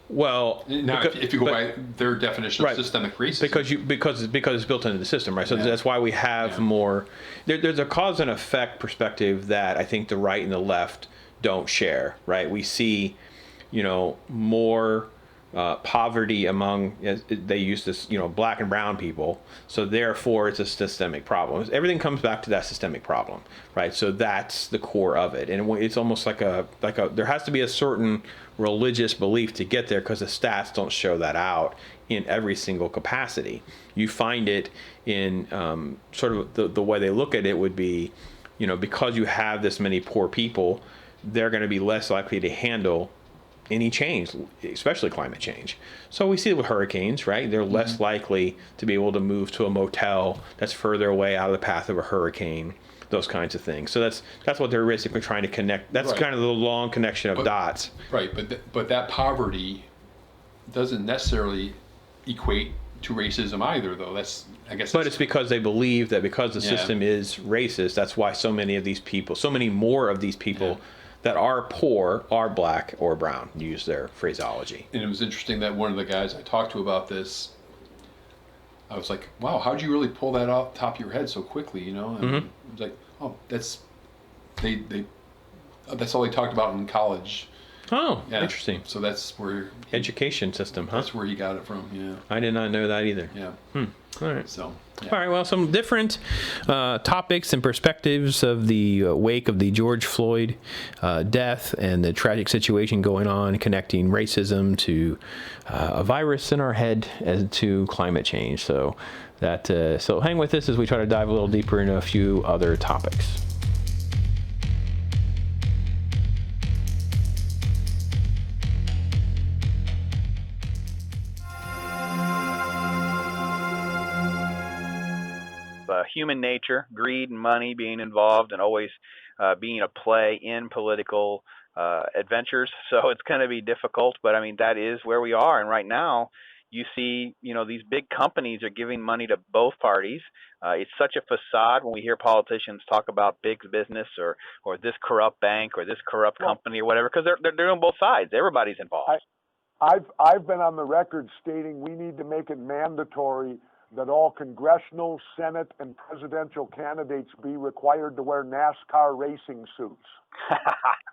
Speaker 1: Well,
Speaker 2: now, if you go by their definition of systemic racism,
Speaker 1: because it's built into the system, right? So
Speaker 2: Yeah.
Speaker 1: that's why we have more. There's a cause and effect perspective that I think the right and the left don't share, right? We see, you know, more poverty among, they use this, you know, black and brown people. So therefore, it's a systemic problem. Everything comes back to that systemic problem, right? So that's the core of it, and it's almost like a there has to be a certain religious belief to get there because the stats don't show that out in every single capacity. You find it in sort of the way they look at it would be, you know, because you have this many poor people, they're going to be less likely to handle any change, especially climate change. So we see it with hurricanes, right? They're less likely to be able to move to a motel that's further away out of the path of a hurricane, those kinds of things. So that's what they're basically trying to connect. That's kind of the long connection of dots.
Speaker 2: Right, but that poverty doesn't necessarily equate to racism either, though. But
Speaker 1: it's because they believe that because the system is racist, that's why so many more of these people that are poor are black or brown, use their phraseology.
Speaker 2: And it was interesting that one of the guys I talked to about this, I was like, wow, how'd you really pull that off the top of your head so quickly, you know? And it was like, oh, that's all they talked about in college.
Speaker 1: Oh, interesting.
Speaker 2: So that's where
Speaker 1: education system, huh?
Speaker 2: That's where he got it from. Yeah.
Speaker 1: I did not know that either.
Speaker 2: Yeah.
Speaker 1: All right.
Speaker 2: So. Yeah.
Speaker 1: All right. Well, some different topics and perspectives of the wake of the George Floyd death and the tragic situation going on, connecting racism to a virus in our head and to climate change. So so hang with us as we try to dive a little deeper into a few other topics.
Speaker 5: Human nature, greed and money being involved, and always being a play in political adventures. So it's going to be difficult, but I mean, that is where we are. And right now, you see, you know, these big companies are giving money to both parties. It's such a facade when we hear politicians talk about big business or this corrupt bank or this corrupt company or whatever, because they're doing both sides. Everybody's involved.
Speaker 6: I've been on the record stating we need to make it mandatory that all congressional, Senate, and presidential candidates be required to wear NASCAR racing suits.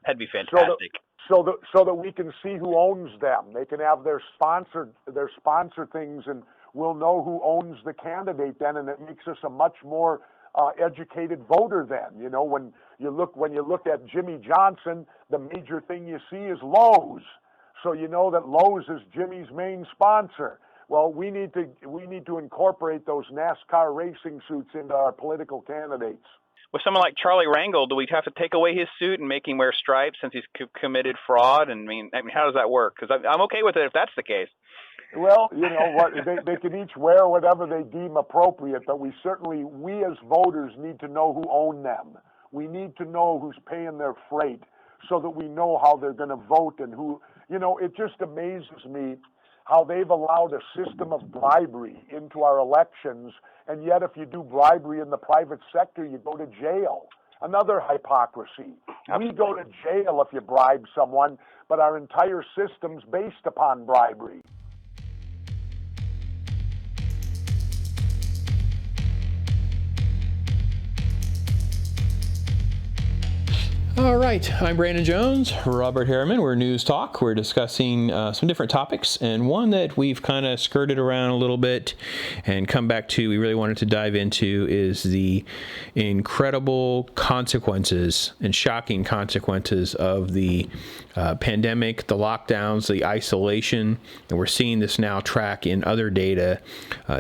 Speaker 5: That'd be fantastic.
Speaker 6: So that we can see who owns them. They can have their sponsor things, and we'll know who owns the candidate then, and it makes us a much more educated voter then. You know, when you look at Jimmy Johnson, the major thing you see is Lowe's. So you know that Lowe's is Jimmy's main sponsor. Well, we need to incorporate those NASCAR racing suits into our political candidates.
Speaker 5: With someone like Charlie Rangel, do we have to take away his suit and make him wear stripes since he's committed fraud? And I mean, how does that work? Because I'm okay with it if that's the case.
Speaker 6: Well, you know what, they can each wear whatever they deem appropriate, but we as voters need to know who own them. We need to know who's paying their freight so that we know how they're going to vote and who, you know, it just amazes me how they've allowed a system of bribery into our elections, and yet if you do bribery in the private sector, you go to jail. Another hypocrisy. We go to jail if you bribe someone, but our entire system's based upon bribery.
Speaker 1: All right, I'm Brandon Jones, Robert Herriman. We're News Talk. We're discussing some different topics, and one that we've kind of skirted around a little bit and come back to, we really wanted to dive into, is the incredible consequences and shocking consequences of the pandemic, the lockdowns, the isolation, and we're seeing this now track in other data,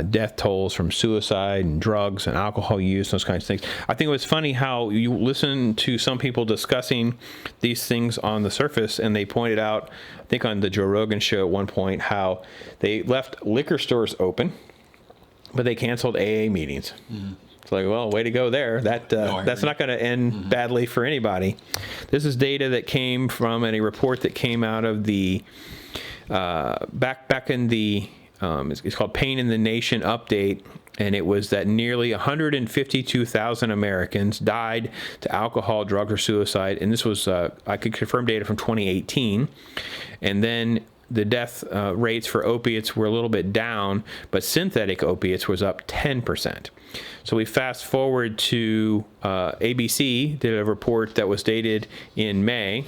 Speaker 1: death tolls from suicide and drugs and alcohol use, those kinds of things. I think it was funny how you listen to some people discussing these things on the surface, and they pointed out, I think on the Joe Rogan show at one point, how they left liquor stores open, but they canceled AA meetings. Mm-hmm. It's like, well, way to go there. That's not going to end badly for anybody. This is data that came from a report that came out of the back in the it's called Pain in the Nation Update, and it was that nearly 152,000 Americans died to alcohol, drugs, or suicide. And this was I could confirm data from 2018, and then the death rates for opiates were a little bit down, but synthetic opiates was up 10%. So we fast forward to ABC did a report that was dated in May,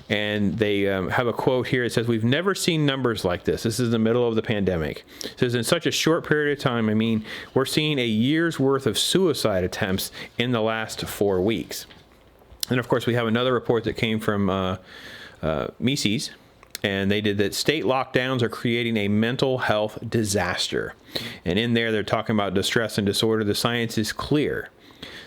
Speaker 1: and they have a quote here. It says, "We've never seen numbers like this." This is the middle of the pandemic. It says, "In such a short period of time, I mean, we're seeing a year's worth of suicide attempts in the last 4 weeks." And of course, we have another report that came from Mises, and they did that state lockdowns are creating a mental health disaster. And in there, they're talking about distress and disorder. The science is clear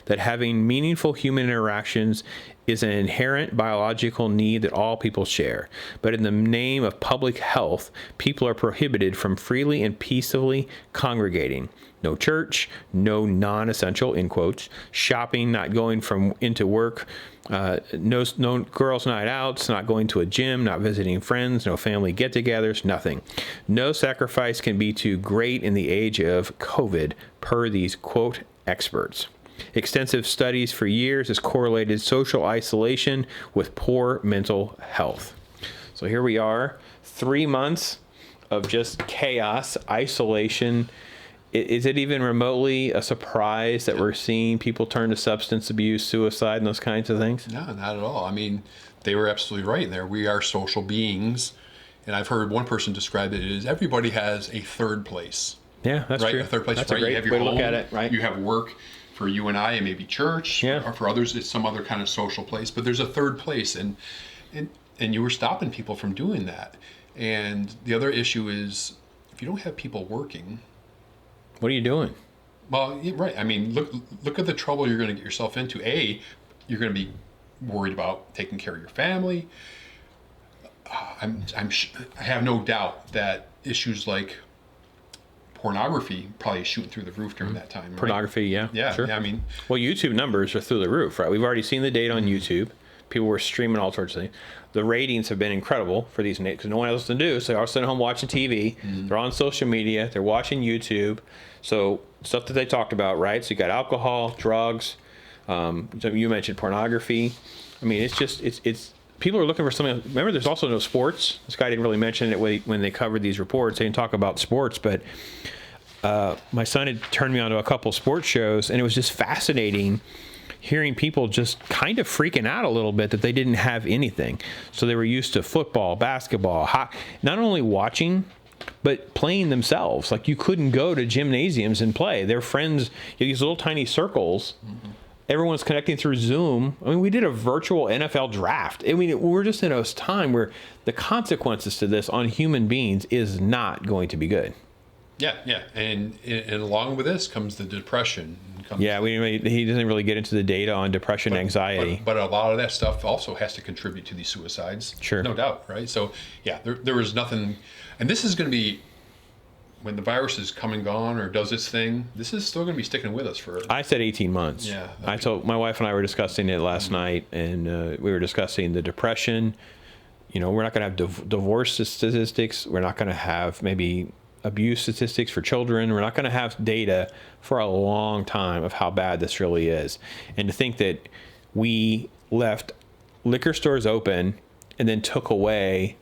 Speaker 1: that having meaningful human interactions is an inherent biological need that all people share. But in the name of public health, people are prohibited from freely and peacefully congregating. No church, no non-essential, in quotes, shopping, not going into work, no girls' night outs, not going to a gym, not visiting friends, no family get-togethers, nothing. No sacrifice can be too great in the age of COVID, per these, quote, experts. Extensive studies for years has correlated social isolation with poor mental health. So here we are, 3 months of just chaos, isolation. Is it even remotely a surprise that we're seeing people turn to substance abuse, suicide, and those kinds of things?
Speaker 2: No, not at all. I mean, they were absolutely right there. We are social beings. And I've heard one person describe it as everybody has a third place.
Speaker 1: Yeah, that's
Speaker 2: right?
Speaker 1: true.
Speaker 2: A third place,
Speaker 1: that's
Speaker 2: right?
Speaker 1: A great
Speaker 2: You have your
Speaker 1: way to
Speaker 2: home,
Speaker 1: look at it, right?
Speaker 2: You have work. For you and I, it may be church, or for others, it's some other kind of social place. But there's a third place, and you were stopping people from doing that. And the other issue is, if you don't have people working,
Speaker 1: what are you doing?
Speaker 2: Well, right. I mean, look at the trouble you're going to get yourself into. A, you're going to be worried about taking care of your family. I have no doubt that issues like pornography probably shooting through the roof during that time. Right?
Speaker 1: Pornography, yeah, sure.
Speaker 2: Yeah, I mean,
Speaker 1: well, YouTube numbers are through the roof, right? We've already seen the data on YouTube. People were streaming all sorts of things. The ratings have been incredible for these because no one else to do, so they're all sitting home watching TV. They're on social media. They're watching YouTube. So stuff that they talked about, right? So you got alcohol, drugs. So you mentioned pornography. I mean, it's people are looking for something. Remember, there's also no sports. This guy didn't really mention it when they covered these reports. They didn't talk about sports, but my son had turned me on to a couple sports shows, and it was just fascinating hearing people just kind of freaking out a little bit that they didn't have anything. So they were used to football, basketball, not only watching, but playing themselves. Like, you couldn't go to gymnasiums and play. Their friends, these little tiny circles. Mm-hmm. Everyone's connecting through Zoom. I mean, we did a virtual NFL draft. I mean, we're just in a time where the consequences to this on human beings is not going to be good.
Speaker 2: Yeah. And along with this comes the depression.
Speaker 1: He doesn't really get into the data on depression, anxiety.
Speaker 2: But a lot of that stuff also has to contribute to these suicides.
Speaker 1: Sure.
Speaker 2: No doubt, right? So, yeah, there was nothing. And this is going to be, when the virus is come and gone or does its thing, this is still going to be sticking with us for...
Speaker 1: I said 18 months.
Speaker 2: Yeah.
Speaker 1: I told my wife and I were discussing it last night, and we were discussing the depression. You know, we're not going to have divorce statistics. We're not going to have maybe abuse statistics for children. We're not going to have data for a long time of how bad this really is. And to think that we left liquor stores open and then took away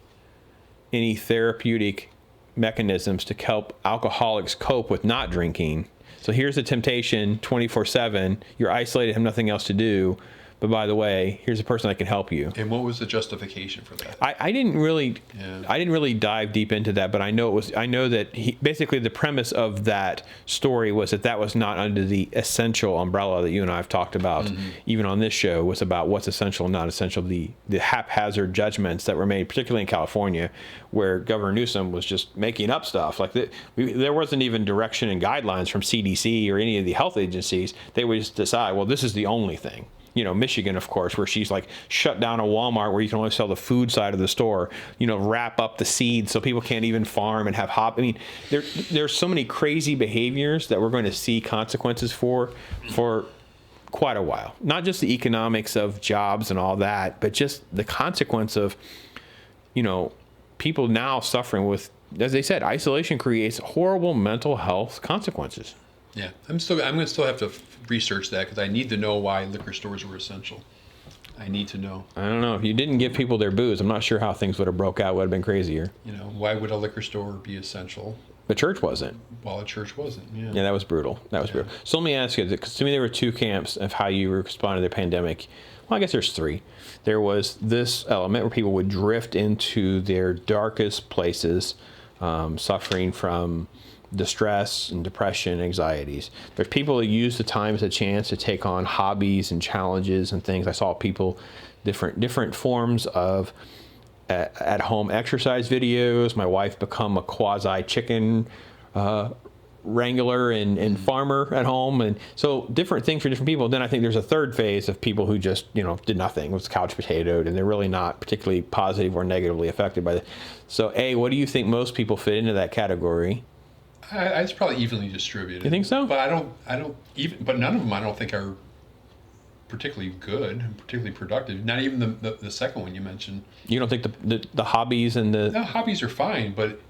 Speaker 1: any therapeutic mechanisms to help alcoholics cope with not drinking. So here's the temptation 24/7. You're isolated, have nothing else to do. But by the way, here's a person that can help you.
Speaker 2: And what was the justification for that?
Speaker 1: I didn't really dive deep into that, but I know that basically the premise of that story was that was not under the essential umbrella that you and I have talked about, even on this show, was about what's essential and not essential, the haphazard judgments that were made, particularly in California, where Governor Newsom was just making up stuff. Like there wasn't even direction and guidelines from CDC or any of the health agencies. They would just decide, well, this is the only thing. You know, Michigan, of course, where she's like shut down a Walmart where you can only sell the food side of the store, you know, wrap up the seeds so people can't even farm and have I mean, there's so many crazy behaviors that we're going to see consequences for quite a while. Not just the economics of jobs and all that, but just the consequence of, you know, people now suffering with, as they said, isolation creates horrible mental health consequences.
Speaker 2: Yeah, I'm going to still have to research that because I need to know why liquor stores were essential. I need to know.
Speaker 1: I don't know. If you didn't give people their booze, I'm not sure how things would have broke out. Would have been crazier.
Speaker 2: You know, why would a liquor store be essential?
Speaker 1: The church wasn't.
Speaker 2: Well, the church wasn't. Yeah.
Speaker 1: Yeah, that was brutal. Brutal. So let me ask you, because to me there were two camps of how you responded to the pandemic. Well, I guess there's three. There was this element where people would drift into their darkest places, suffering from distress and depression, anxieties. There's people that use the time as a chance to take on hobbies and challenges and things. I saw people, different forms of at-home exercise videos. My wife become a quasi-chicken wrangler and farmer at home, and so different things for different people. Then I think there's a third phase of people who just, you know, did nothing, was couch potatoed, and they're really not particularly positive or negatively affected by that. So, what do you think most people fit into that category?
Speaker 2: It's probably evenly distributed.
Speaker 1: You think so?
Speaker 2: But but none of them I don't think are particularly good, particularly productive. Not even the second one you mentioned.
Speaker 1: You don't think the hobbies and the...
Speaker 2: No, hobbies are fine, but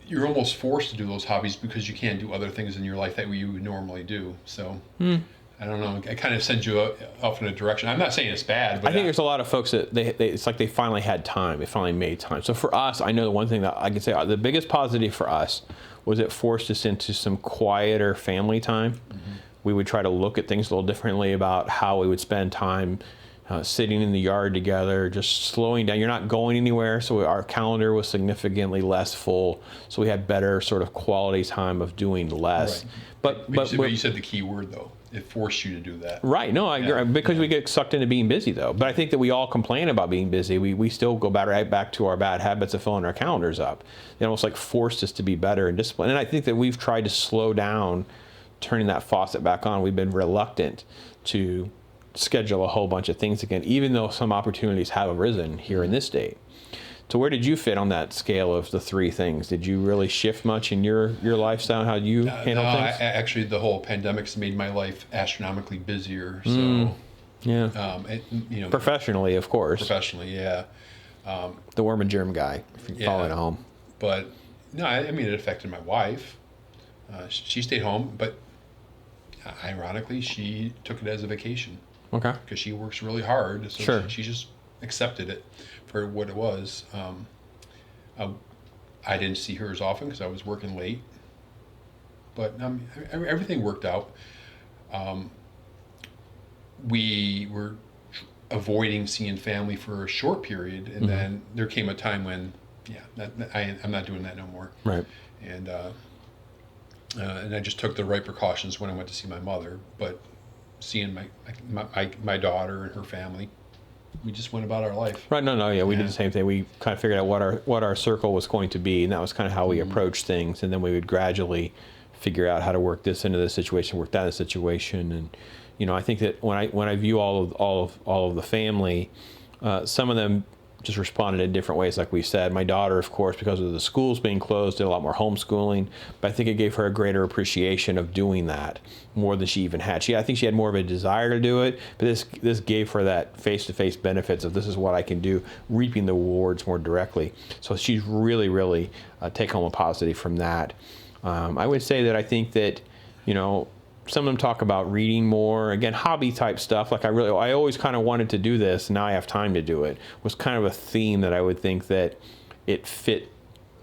Speaker 2: you're almost forced to do those hobbies because you can't do other things in your life that you would normally do. So, I don't know. It kind of sends you off in a direction. I'm not saying it's bad, but
Speaker 1: I think there's a lot of folks that it's like they finally had time. They finally made time. So for us, I know the one thing that I can say, the biggest positive for us was it forced us into some quieter family time. Mm-hmm. We would try to look at things a little differently about how we would spend time sitting in the yard together, just slowing down. You're not going anywhere, so our calendar was significantly less full. So we had better sort of quality time of doing less.
Speaker 2: Right. But you said the key word, though. It forced you to do that.
Speaker 1: Right. No, I agree. Because we get sucked into being busy, though. But I think that we all complain about being busy. We still go right back to our bad habits of filling our calendars up. It almost like forced us to be better and disciplined. And I think that we've tried to slow down turning that faucet back on. We've been reluctant to schedule a whole bunch of things again, even though some opportunities have arisen here in this state. So where did you fit on that scale of the three things? Did you really shift much in your lifestyle? How do you handle things?
Speaker 2: Actually, the whole pandemic's made my life astronomically busier. So,
Speaker 1: professionally, of course.
Speaker 2: Professionally, yeah.
Speaker 1: The worm and germ guy, if you're following at home.
Speaker 2: But no, I mean, it affected my wife. She stayed home, but ironically, she took it as a vacation.
Speaker 1: Okay.
Speaker 2: Because she works really hard, so
Speaker 1: sure.
Speaker 2: she just accepted it for what it was. I didn't see her as often because I was working late. but everything worked out. We were avoiding seeing family for a short period, and then there came a time when, I'm not doing that no more.
Speaker 1: Right.
Speaker 2: And I just took the right precautions when I went to see my mother. But seeing my daughter and her family, we just went about our life.
Speaker 1: Right. No. Yeah, we did the same thing. We kind of figured out what our circle was going to be, and that was kind of how we approached things. And then we would gradually figure out how to work this into the situation, work that in the situation. And I think that when I view all of the family, some of them just responded in different ways, like we said. My daughter, of course, because of the schools being closed, did a lot more homeschooling, but I think it gave her a greater appreciation of doing that more than she even had. I think she had more of a desire to do it, but this gave her that face-to-face benefits of, this is what I can do, reaping the rewards more directly. So she's really, really take home a positive from that. I would say that I think that, some of them talk about reading more, again, hobby type stuff. Like I always kind of wanted to do this. Now I have time to do it, was kind of a theme that I would think that it fit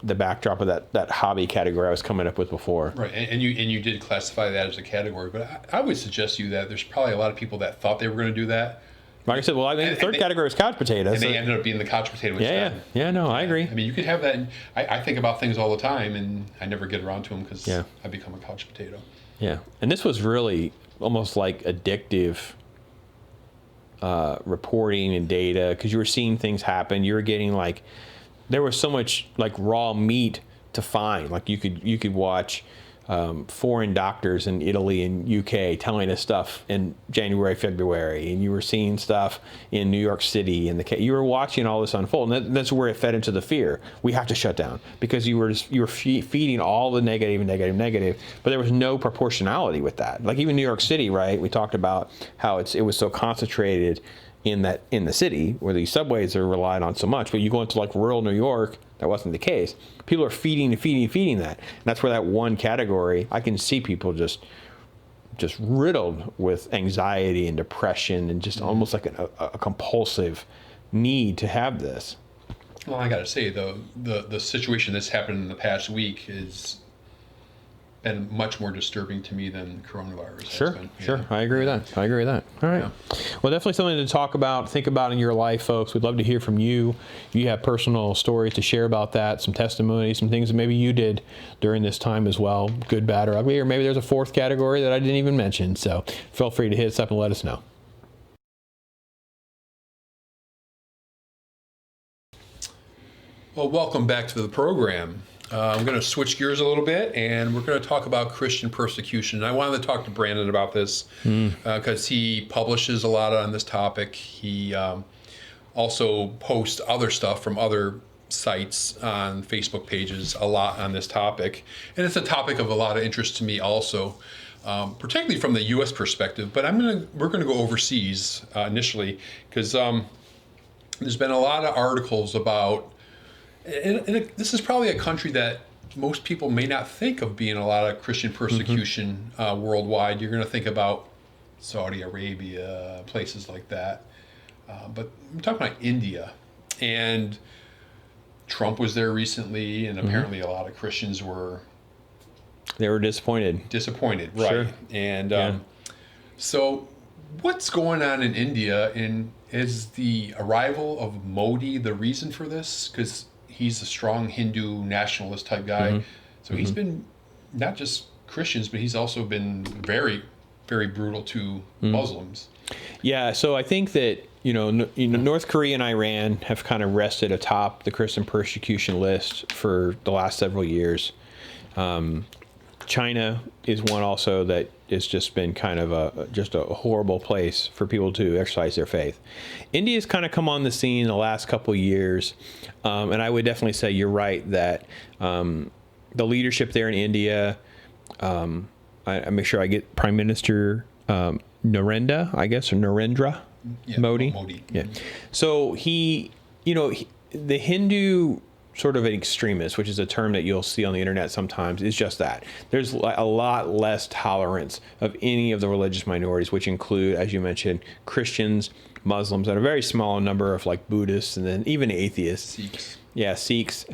Speaker 1: the backdrop of that hobby category I was coming up with before.
Speaker 2: Right. And you did classify that as a category, but I would suggest to you that there's probably a lot of people that thought they were going to do that.
Speaker 1: Like I said, well, I think the third category is couch potatoes.
Speaker 2: And they ended up being the couch potato instead.
Speaker 1: Yeah, no, I agree.
Speaker 2: I mean, you could have that. And I think about things all the time, and I never get around to them because I become a couch potato.
Speaker 1: Yeah, and this was really almost like addictive reporting and data, because you were seeing things happen. You were getting there was so much raw meat to find. Like you could watch foreign doctors in Italy and UK telling us stuff in January, February, and you were seeing stuff in New York City, and you were watching all this unfold, and that's where it fed into the fear. We have to shut down, because you were feeding all the negative, but there was no proportionality with that. Like even New York City, right? We talked about how it was so concentrated in the city where these subways are relied on so much, but you go into rural New York, that wasn't the case. People are feeding that. And that's where that one category, I can see people just riddled with anxiety and depression, and just almost like a compulsive need to have this.
Speaker 2: Well, I got to say, the situation that's happened in the past week has been much more disturbing to me than coronavirus has been.
Speaker 1: Sure. I agree with that. All right. Yeah. Well, definitely something to talk about, think about in your life, folks. We'd love to hear from you. If you have personal stories to share about that, some testimonies, some things that maybe you did during this time as well, good, bad, or ugly, or maybe there's a fourth category that I didn't even mention. So feel free to hit us up and let us know.
Speaker 2: Well, welcome back to the program. I'm going to switch gears a little bit, and we're going to talk about Christian persecution. I wanted to talk to Brandon about this because he publishes a lot on this topic. He also posts other stuff from other sites on Facebook pages a lot on this topic. And it's a topic of a lot of interest to me also, particularly from the U.S. perspective. But we're going to go overseas initially, because there's been a lot of articles about. And this is probably a country that most people may not think of being a lot of Christian persecution worldwide. You're going to think about Saudi Arabia, places like that. But I'm talking about India. And Trump was there recently, and apparently a lot of Christians were...
Speaker 1: They were disappointed,
Speaker 2: right.
Speaker 1: Sure.
Speaker 2: And so what's going on in India? And is the arrival of Modi the reason for this? Because he's a strong Hindu nationalist type guy. So he's been not just Christians, but he's also been very, very brutal to Muslims.
Speaker 1: Yeah, so I think that, North Korea and Iran have kind of rested atop the Christian persecution list for the last several years. China is one also that has just been kind of a horrible place for people to exercise their faith. India's kind of come on the scene in the last couple of years, and I would definitely say you're right that the leadership there in India, I make sure I get Prime Minister Narendra Modi. Yeah. So he, the Hindu sort of an extremist, which is a term that you'll see on the internet sometimes, is just that. There's a lot less tolerance of any of the religious minorities, which include, as you mentioned, Christians, Muslims, and a very small number of Buddhists, and then even atheists.
Speaker 2: Sikhs.
Speaker 1: Yeah, Sikhs.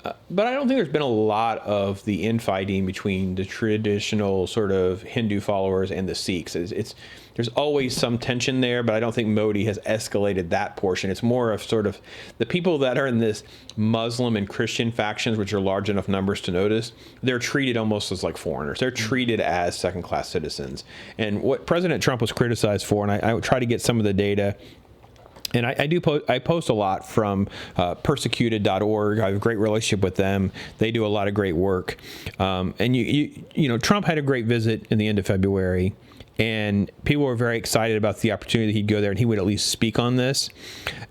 Speaker 1: But I don't think there's been a lot of the infighting between the traditional sort of Hindu followers and the Sikhs. There's always some tension there, but I don't think Modi has escalated that portion. It's more of sort of the people that are in this Muslim and Christian factions, which are large enough numbers to notice, they're treated almost as like foreigners. They're treated as second-class citizens. And what President Trump was criticized for, and I try to get some of the data, and I post a lot from persecuted.org. I have a great relationship with them. They do a lot of great work. And you know, Trump had a great visit in the end of February, and people were very excited about the opportunity that he'd go there and he would at least speak on this.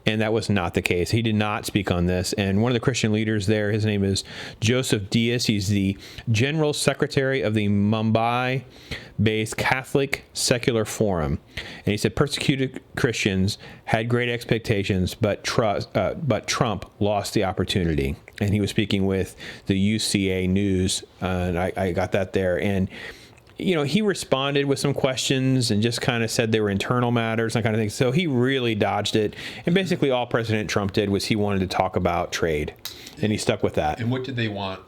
Speaker 1: And that was not the case. He did not speak on this. And one of the Christian leaders there, his name is Joseph Diaz. He's the General Secretary of the Mumbai-based Catholic Secular Forum. And he said persecuted Christians had great expectations, but Trump lost the opportunity. And he was speaking with the UCA News, and I got that there. And you know, he responded with some questions and just kind of said they were internal matters and that kind of thing. So he really dodged it. And basically all President Trump did was he wanted to talk about trade, and he stuck with that.
Speaker 2: And what did they want?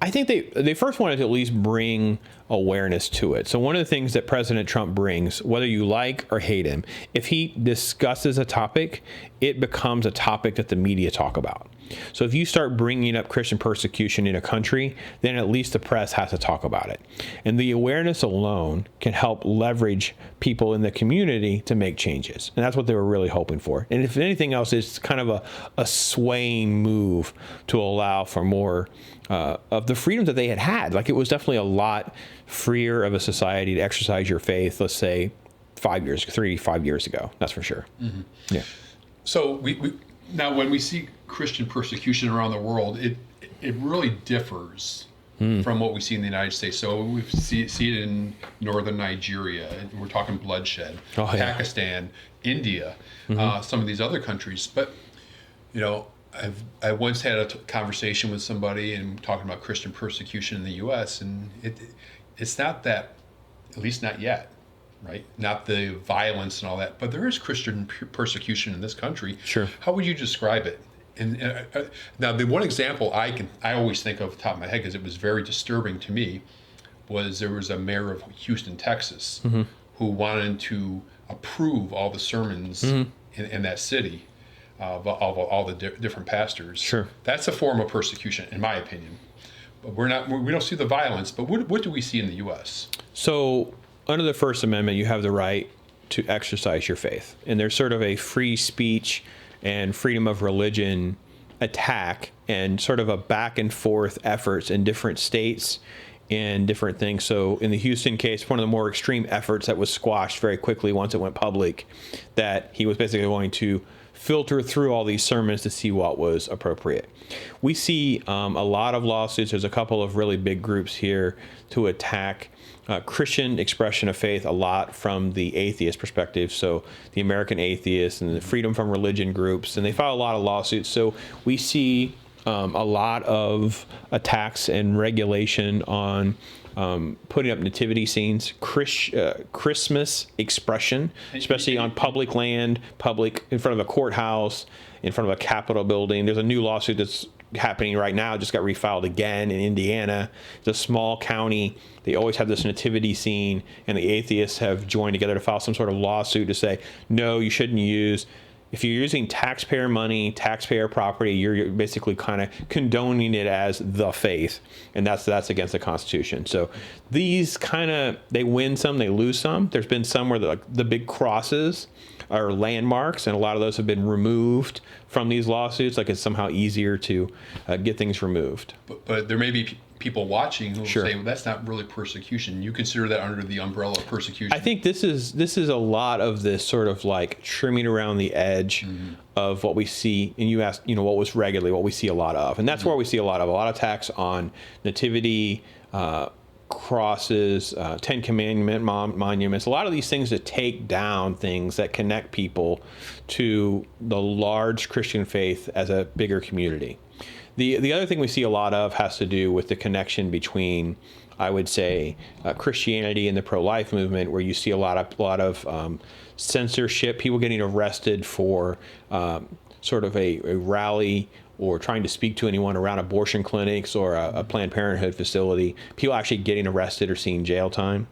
Speaker 1: I think they first wanted to at least bring awareness to it. So one of the things that President Trump brings, whether you like or hate him, if he discusses a topic, it becomes a topic that the media talk about. So if you start bringing up Christian persecution in a country, then at least the press has to talk about it. And the awareness alone can help leverage people in the community to make changes. And that's what they were really hoping for. And if anything else, it's kind of a swaying move to allow for more of the freedoms that they had. Like, it was definitely a lot freer of a society to exercise your faith, let's say 5 years ago. That's for sure. Mm-hmm. Yeah.
Speaker 2: So we now, when we see Christian persecution around the world, it really differs from what we see in the United States. So we see it in northern Nigeria, and we're talking bloodshed, Pakistan, India, some of these other countries. But, you know, I once had a conversation with somebody and talking about Christian persecution in the U.S., and it's not that, at least not yet. Right, not the violence and all that, but there is Christian persecution in this country.
Speaker 1: Sure.
Speaker 2: How would you describe it? And now, the one example I always think of off the top of my head, because it was very disturbing to me, was there was a mayor of Houston, Texas, who wanted to approve all the sermons in that city of all the different pastors.
Speaker 1: Sure.
Speaker 2: That's a form of persecution, in my opinion. But we don't see the violence. But what do we see in the U.S.?
Speaker 1: So, under the First Amendment, you have the right to exercise your faith. And there's sort of a free speech and freedom of religion attack and sort of a back and forth efforts in different states and different things. So in the Houston case, one of the more extreme efforts that was squashed very quickly once it went public, that he was basically going to filter through all these sermons to see what was appropriate. We see a lot of lawsuits. There's a couple of really big groups here to attack Christian expression of faith a lot from the atheist perspective. So the American Atheists and the Freedom from Religion groups, and they file a lot of lawsuits. So we see a lot of attacks and regulation on putting up nativity scenes, Christmas expression, especially on public land, in front of a courthouse, in front of a Capitol building. There's a new lawsuit that's happening right now, just got refiled again in Indiana. It's a small county. They always have this nativity scene, and the atheists have joined together to file some sort of lawsuit to say, no, you shouldn't use. If you're using taxpayer money, taxpayer property, you're basically kind of condoning it as the faith, and that's against the Constitution. So these they win some, they lose some. There's been some where the big crosses are landmarks, and a lot of those have been removed from these lawsuits. Like, it's somehow easier to get things removed.
Speaker 2: But there may be people watching who will
Speaker 1: Sure.
Speaker 2: say, well, that's not really persecution. You consider that under the umbrella of persecution.
Speaker 1: I think this is a lot of this sort of like trimming around the edge of what we see. And you asked, what was regularly what we see a lot of, and that's where we see a lot of attacks on nativity, crosses, Ten Commandment monuments, a lot of these things that take down things that connect people to the large Christian faith as a bigger community. The other thing we see a lot of has to do with the connection between, I would say, Christianity and the pro-life movement, where you see a lot of censorship, people getting arrested for sort of a rally or trying to speak to anyone around abortion clinics or a Planned Parenthood facility, people actually getting arrested or seeing jail time.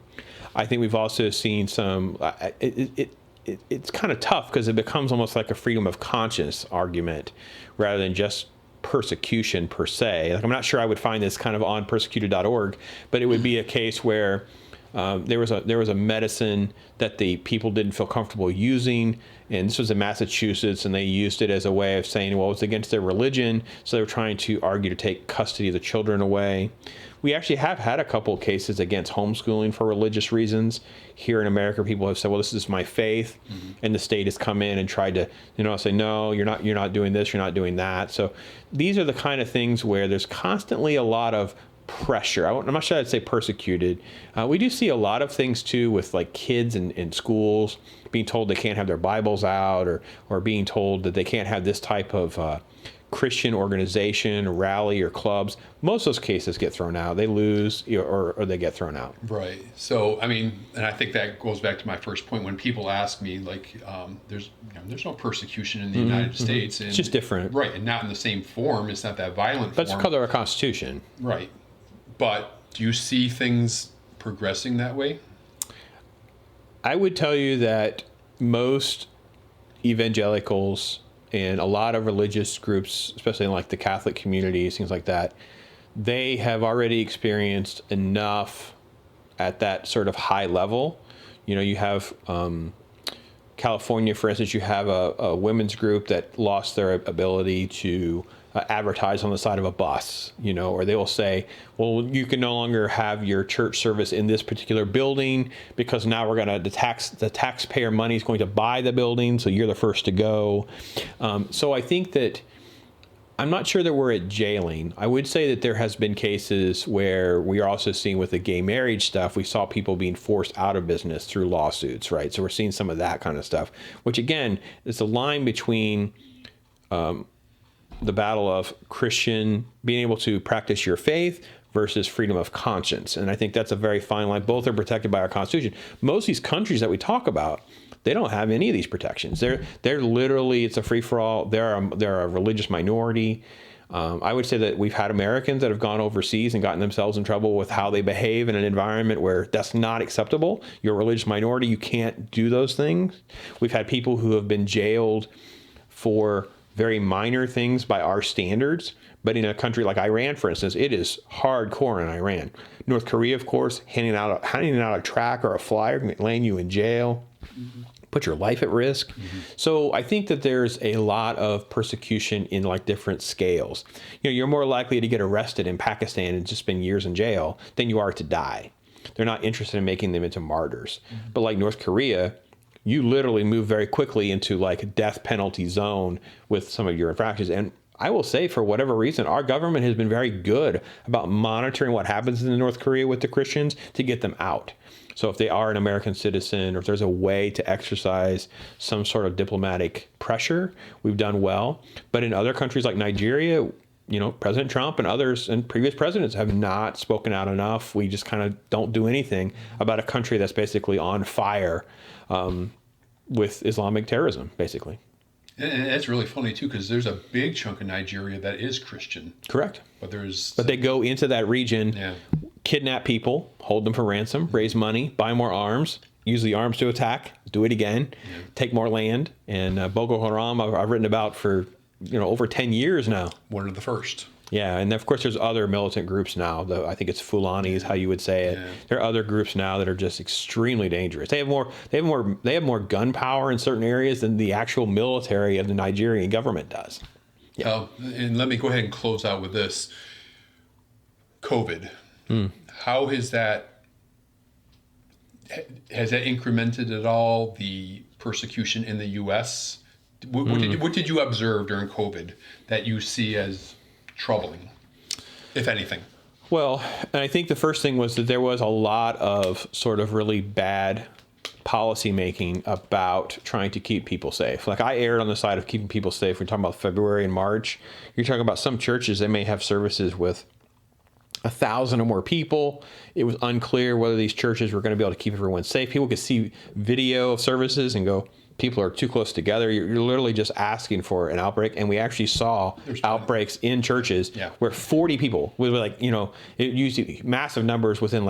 Speaker 1: I think we've also seen some, it's kind of tough because it becomes almost like a freedom of conscience argument rather than just persecution per se. Like, I'm not sure I would find this kind of on persecuted.org, but it would be a case where there was a medicine that the people didn't feel comfortable using, and this was in Massachusetts, and they used it as a way of saying, well, it's against their religion, so they were trying to argue to take custody of the children away. We actually have had a couple of cases against homeschooling for religious reasons. Here in America, people have said, well, this is my faith, and the state has come in and tried to, say, no, you're not doing this, you're not doing that. So these are the kind of things where there's constantly a lot of pressure. I'm not sure I'd say persecuted. We do see a lot of things too with like kids in schools being told they can't have their Bibles out, or being told that they can't have this type of Christian organization, rally, or clubs. Most of those cases get thrown out. They lose, or they get thrown out.
Speaker 2: Right. So, I mean, and I think that goes back to my first point. When people ask me, like, there's no persecution in the United States. And,
Speaker 1: it's just different.
Speaker 2: Right, and not in the same form. It's not that violent
Speaker 1: But
Speaker 2: form.
Speaker 1: it's because of our Constitution.
Speaker 2: Right. But do you see things progressing that way?
Speaker 1: I would tell you that most evangelicals and a lot of religious groups, especially in like the Catholic communities, things like that, they have already experienced enough at that sort of high level. You have California, for instance, you have a women's group that lost their ability to advertise on the side of a bus, or they will say, well, you can no longer have your church service in this particular building because now we're going to, the taxpayer money is going to buy the building, so you're the first to go. So I think that, I'm not sure that we're at jailing. I would say that there has been cases where we are also seeing with the gay marriage stuff, we saw people being forced out of business through lawsuits, right? So we're seeing some of that kind of stuff, which again, is a line between the battle of Christian being able to practice your faith versus freedom of conscience. And I think that's a very fine line. Both are protected by our Constitution. Most of these countries that we talk about, they don't have any of these protections. They're literally, it's a free-for-all. They're a religious minority. I would say that we've had Americans that have gone overseas and gotten themselves in trouble with how they behave in an environment where that's not acceptable. You're a religious minority. You can't do those things. We've had people who have been jailed for very minor things by our standards, but in a country like Iran, for instance, it is hardcore in Iran. North Korea, of course, handing out a tract or a flyer can land you in jail, put your life at risk. So I think that there's a lot of persecution in like different scales. You're more likely to get arrested in Pakistan and just spend years in jail than you are to die. They're not interested in making them into martyrs. But like North Korea, you literally move very quickly into like a death penalty zone with some of your infractions. And I will say, for whatever reason, our government has been very good about monitoring what happens in North Korea with the Christians to get them out. So if they are an American citizen, or if there's a way to exercise some sort of diplomatic pressure, we've done well. But in other countries like Nigeria, President Trump and others and previous presidents have not spoken out enough. We just kind of don't do anything about a country that's basically on fire with Islamic terrorism, basically.
Speaker 2: And it's really funny too, because there's a big chunk of Nigeria that is Christian.
Speaker 1: Correct.
Speaker 2: But
Speaker 1: they go into that region,
Speaker 2: yeah,
Speaker 1: kidnap people, hold them for ransom, raise money, buy more arms, use the arms to attack, do it again, take more land. And Boko Haram, I've written about for over 10 years now.
Speaker 2: One of the first.
Speaker 1: Yeah, and of course there's other militant groups now. I think it's Fulani is how you would say it. Yeah. There are other groups now that are just extremely dangerous. They have more gun power in certain areas than the actual military of the Nigerian government does. Yeah.
Speaker 2: And let me go ahead and close out with this. COVID. How has that incremented at all the persecution in the U.S.? What did you observe during COVID that you see as troubling, if anything?
Speaker 1: Well, and I think the first thing was that there was a lot of sort of really bad policy making about trying to keep people safe. Like, I erred on the side of keeping people safe. We're talking about February and March. You're talking about some churches, they may have services with 1,000 or more people. It was unclear whether these churches were going to be able to keep everyone safe. People could see video of services and go, people are too close together. You're literally just asking for an outbreak. And we actually saw outbreaks in churches where 40 people with like, it usually massive numbers within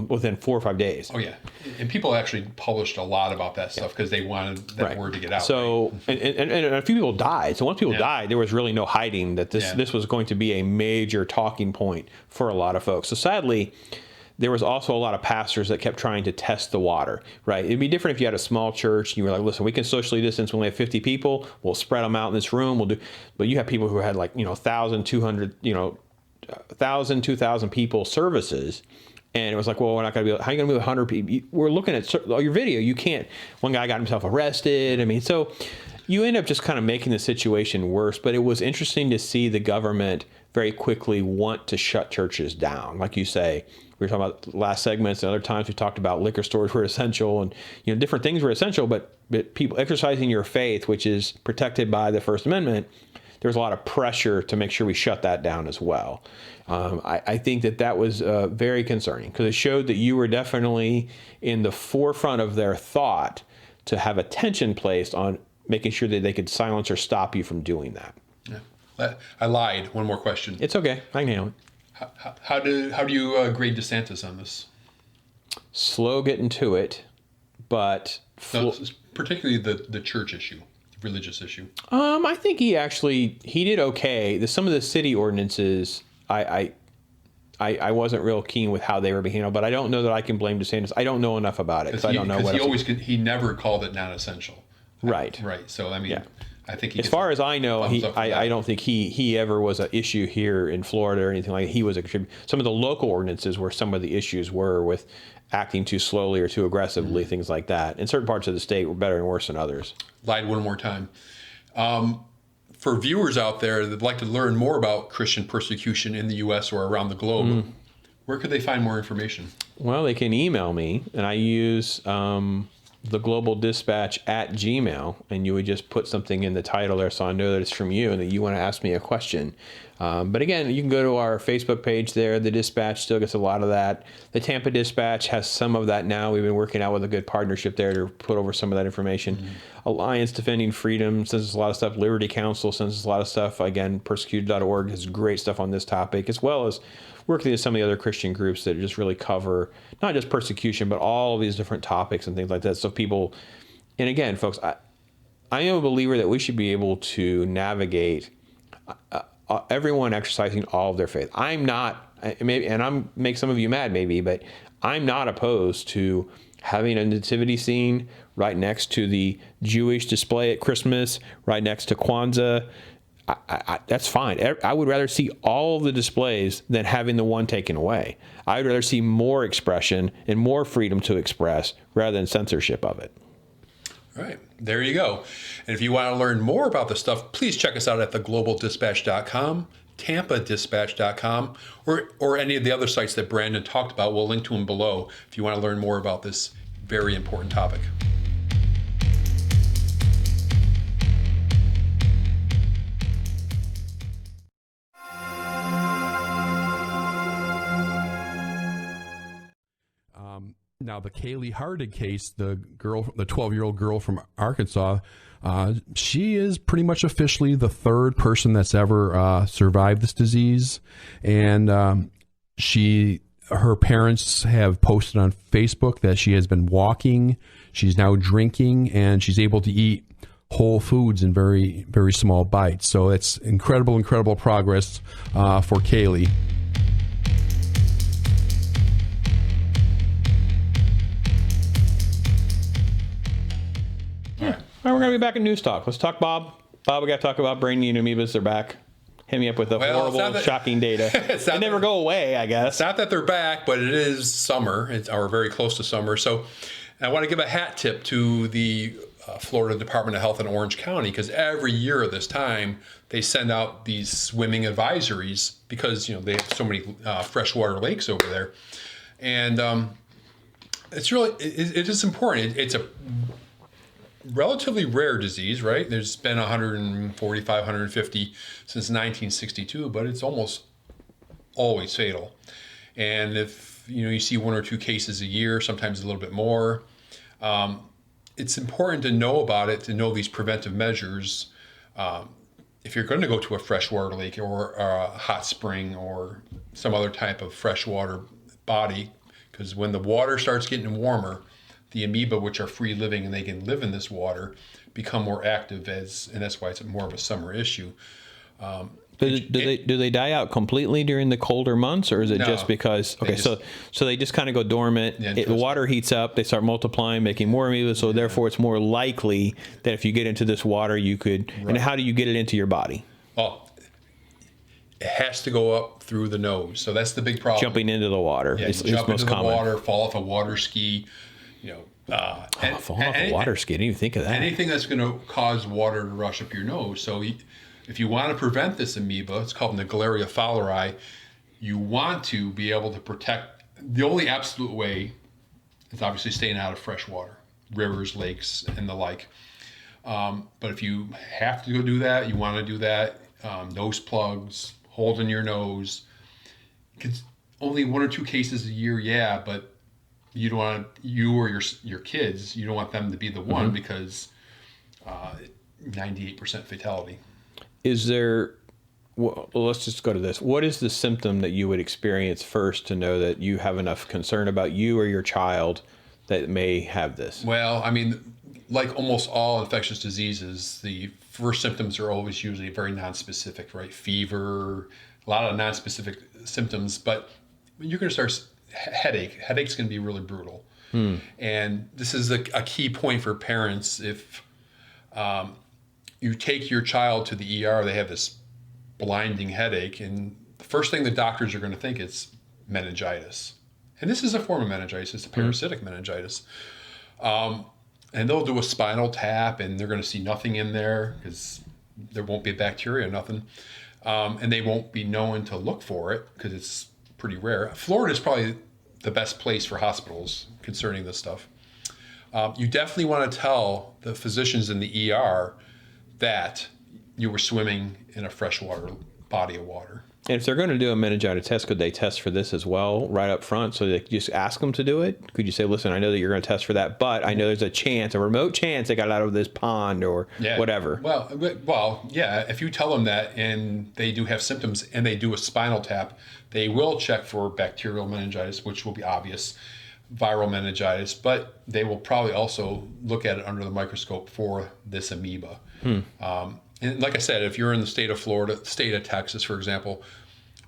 Speaker 1: within 4 or 5 days.
Speaker 2: Oh yeah. And people actually published a lot about that stuff because they wanted that word to get out.
Speaker 1: So, and a few people died. So once people died, there was really no hiding that this was going to be a major talking point for a lot of folks. So sadly, there was also a lot of pastors that kept trying to test the water, right? It'd be different if you had a small church and you were like, listen, we can socially distance. We only have 50 people. We'll spread them out in this room. But you have people who had 1,000, 200, 1,000, 2,000 people services. And it was like, well, we're not going to be, how are you going to move 100 people? We're looking at your video. You can't, one guy got himself arrested. I mean, so you end up just kind of making the situation worse. But it was interesting to see the government very quickly want to shut churches down. Like you say, we were talking about last segments and other times we talked about liquor stores were essential and different things were essential, but people exercising your faith, which is protected by the First Amendment, there was a lot of pressure to make sure we shut that down as well. I think that was very concerning because it showed that you were definitely in the forefront of their thought to have attention placed on making sure that they could silence or stop you from doing that.
Speaker 2: Yeah. I lied. One more question.
Speaker 1: It's okay. I can handle it.
Speaker 2: How do you grade DeSantis on this?
Speaker 1: Slow getting to it, but
Speaker 2: particularly the church issue, the religious issue.
Speaker 1: I think he did okay. Some of the city ordinances, I wasn't real keen with how they were being handled, but I don't know that I can blame DeSantis. I don't know enough about it because I don't know what
Speaker 2: he never called it non-essential.
Speaker 1: Right.
Speaker 2: Right. So I mean. I think
Speaker 1: as far as I know, I don't think he ever was an issue here in Florida or anything like that. He was a contributor. Some of the local ordinances where some of the issues were with acting too slowly or too aggressively, things like that. In certain parts of the state were better and worse than others.
Speaker 2: Lied one more time. For viewers out there that'd like to learn more about Christian persecution in the U.S. or around the globe, where could they find more information?
Speaker 1: Well, they can email me, and I use the Global Dispatch at Gmail, and you would just put something in the title there so I know that it's from you and that you want to ask me a question. But again, you can go to our Facebook page there. The Dispatch still gets a lot of that. The Tampa Dispatch has some of that now. We've been working out with a good partnership there to put over some of that information. Alliance Defending Freedom sends us a lot of stuff. Liberty Counsel sends us a lot of stuff. Again, persecuted.org has great stuff on this topic, as well as working with some of the other Christian groups that just really cover not just persecution, but all of these different topics and things like that. So people, and again, folks, I am a believer that we should be able to navigate everyone exercising all of their faith. I'm not, and I'm make some of you mad maybe, but I'm not opposed to having a nativity scene right next to the Jewish display at Christmas, right next to Kwanzaa. That's fine. I would rather see all of the displays than having the one taken away. I would rather see more expression and more freedom to express rather than censorship of it.
Speaker 2: All right. There you go. And if you want to learn more about this stuff, please check us out at theglobaldispatch.com, tampaddispatch.com, or any of the other sites that Brandon talked about. We'll link to them below if you want to learn more about this very important topic.
Speaker 3: Now, the Kaylee Hardig case, the 12-year-old girl from Arkansas, she is pretty much officially the third person that's ever survived this disease. And her parents have posted on Facebook that she has been walking, she's now drinking, and she's able to eat whole foods in very, very small bites. So it's incredible progress for Kaylee.
Speaker 1: All right, we're going to be back in News Talk. Let's talk, Bob. Bob, we got to talk about brain and amoebas. They're back. Hit me up with the horrible, shocking data. They never go away, I guess.
Speaker 2: It's not that they're back, but it is summer, or very close to summer. So I want to give a hat tip to the Florida Department of Health in Orange County, because every year at this time, they send out these swimming advisories because, they have so many freshwater lakes over there. And it's really, it is important. It's a relatively rare disease, right? There's been 145, 150 since 1962, but it's almost always fatal. And if you see one or two cases a year, sometimes a little bit more, it's important to know about it, to know these preventive measures. If you're going to go to a freshwater lake or a hot spring or some other type of freshwater body, because when the water starts getting warmer, the amoeba, which are free living and they can live in this water, become more active, and that's why it's more of a summer issue.
Speaker 1: Do they die out completely during the colder months, or is it just because? Okay, so they just kind of go dormant. The water heats up, they start multiplying, making more amoeba. So therefore, it's more likely that if you get into this water, you could. Right. And how do you get it into your body?
Speaker 2: Well, it has to go up through the nose. So that's the big problem.
Speaker 1: Jumping into the water.
Speaker 2: Yeah,
Speaker 1: is
Speaker 2: jump
Speaker 1: most
Speaker 2: into
Speaker 1: common.
Speaker 2: the water, fall off a water ski.
Speaker 1: Fall off a water ski. I didn't even think of that.
Speaker 2: Anything that's going to cause water to rush up your nose. So if you want to prevent this amoeba, it's called Naegleria fowleri, you want to be able to protect. The only absolute way is obviously staying out of fresh water, rivers, lakes, and the like. But if you have to go do that, you want to do that, nose plugs, holding your nose. Only 1 or 2 cases a year, yeah, but you don't want you or your kids, you don't want them to be the one because 98% fatality.
Speaker 1: Is there, well, let's just go to this. What is the symptom that you would experience first to know that you have enough concern about you or your child that may have this?
Speaker 2: Well, I mean, like almost all infectious diseases, the first symptoms are always usually very nonspecific, right? Fever, a lot of nonspecific symptoms, but you're going to start headache. Headache's going to be really brutal. And this is a key point for parents. If you take your child to the ER, they have this blinding headache, and the first thing the doctors are going to think is meningitis. And this is a form of meningitis. It's a parasitic meningitis. And they'll do a spinal tap, and they're going to see nothing in there because there won't be bacteria, nothing. And they won't be known to look for it because it's pretty rare. Florida is probably the best place for hospitals concerning this stuff. You definitely want to tell the physicians in the ER that you were swimming in a freshwater body of water.
Speaker 1: And if they're going to do a meningitis test, could they test for this as well right up front? So they just ask them to do it? Could you say, listen, I know that you're going to test for that, but I know there's a remote chance they got out of this pond or whatever.
Speaker 2: Well, yeah, if you tell them that and they do have symptoms and they do a spinal tap, they will check for bacterial meningitis, which will be obvious, viral meningitis, but they will probably also look at it under the microscope for this amoeba. And like I said, if you're in the state of Florida, state of Texas, for example,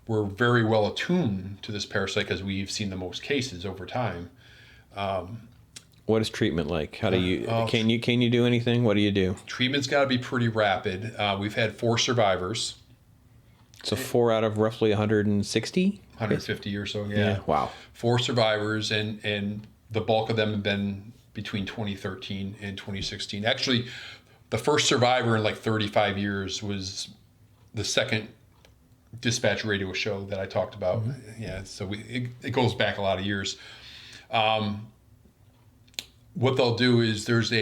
Speaker 2: we're very well attuned to this parasite because we've seen the most cases over time.
Speaker 1: What is treatment like? How do you can you do anything? What do you do?
Speaker 2: Treatment's got to be pretty rapid. We've had 4 survivors.
Speaker 1: So 4 out of roughly 160?
Speaker 2: 150 or so, yeah.
Speaker 1: Wow.
Speaker 2: 4 survivors, and the bulk of them have been between 2013 and 2016. Actually, the first survivor in like 35 years was the second dispatch radio show that I talked about. Yeah, so it goes back a lot of years. What they'll do is there's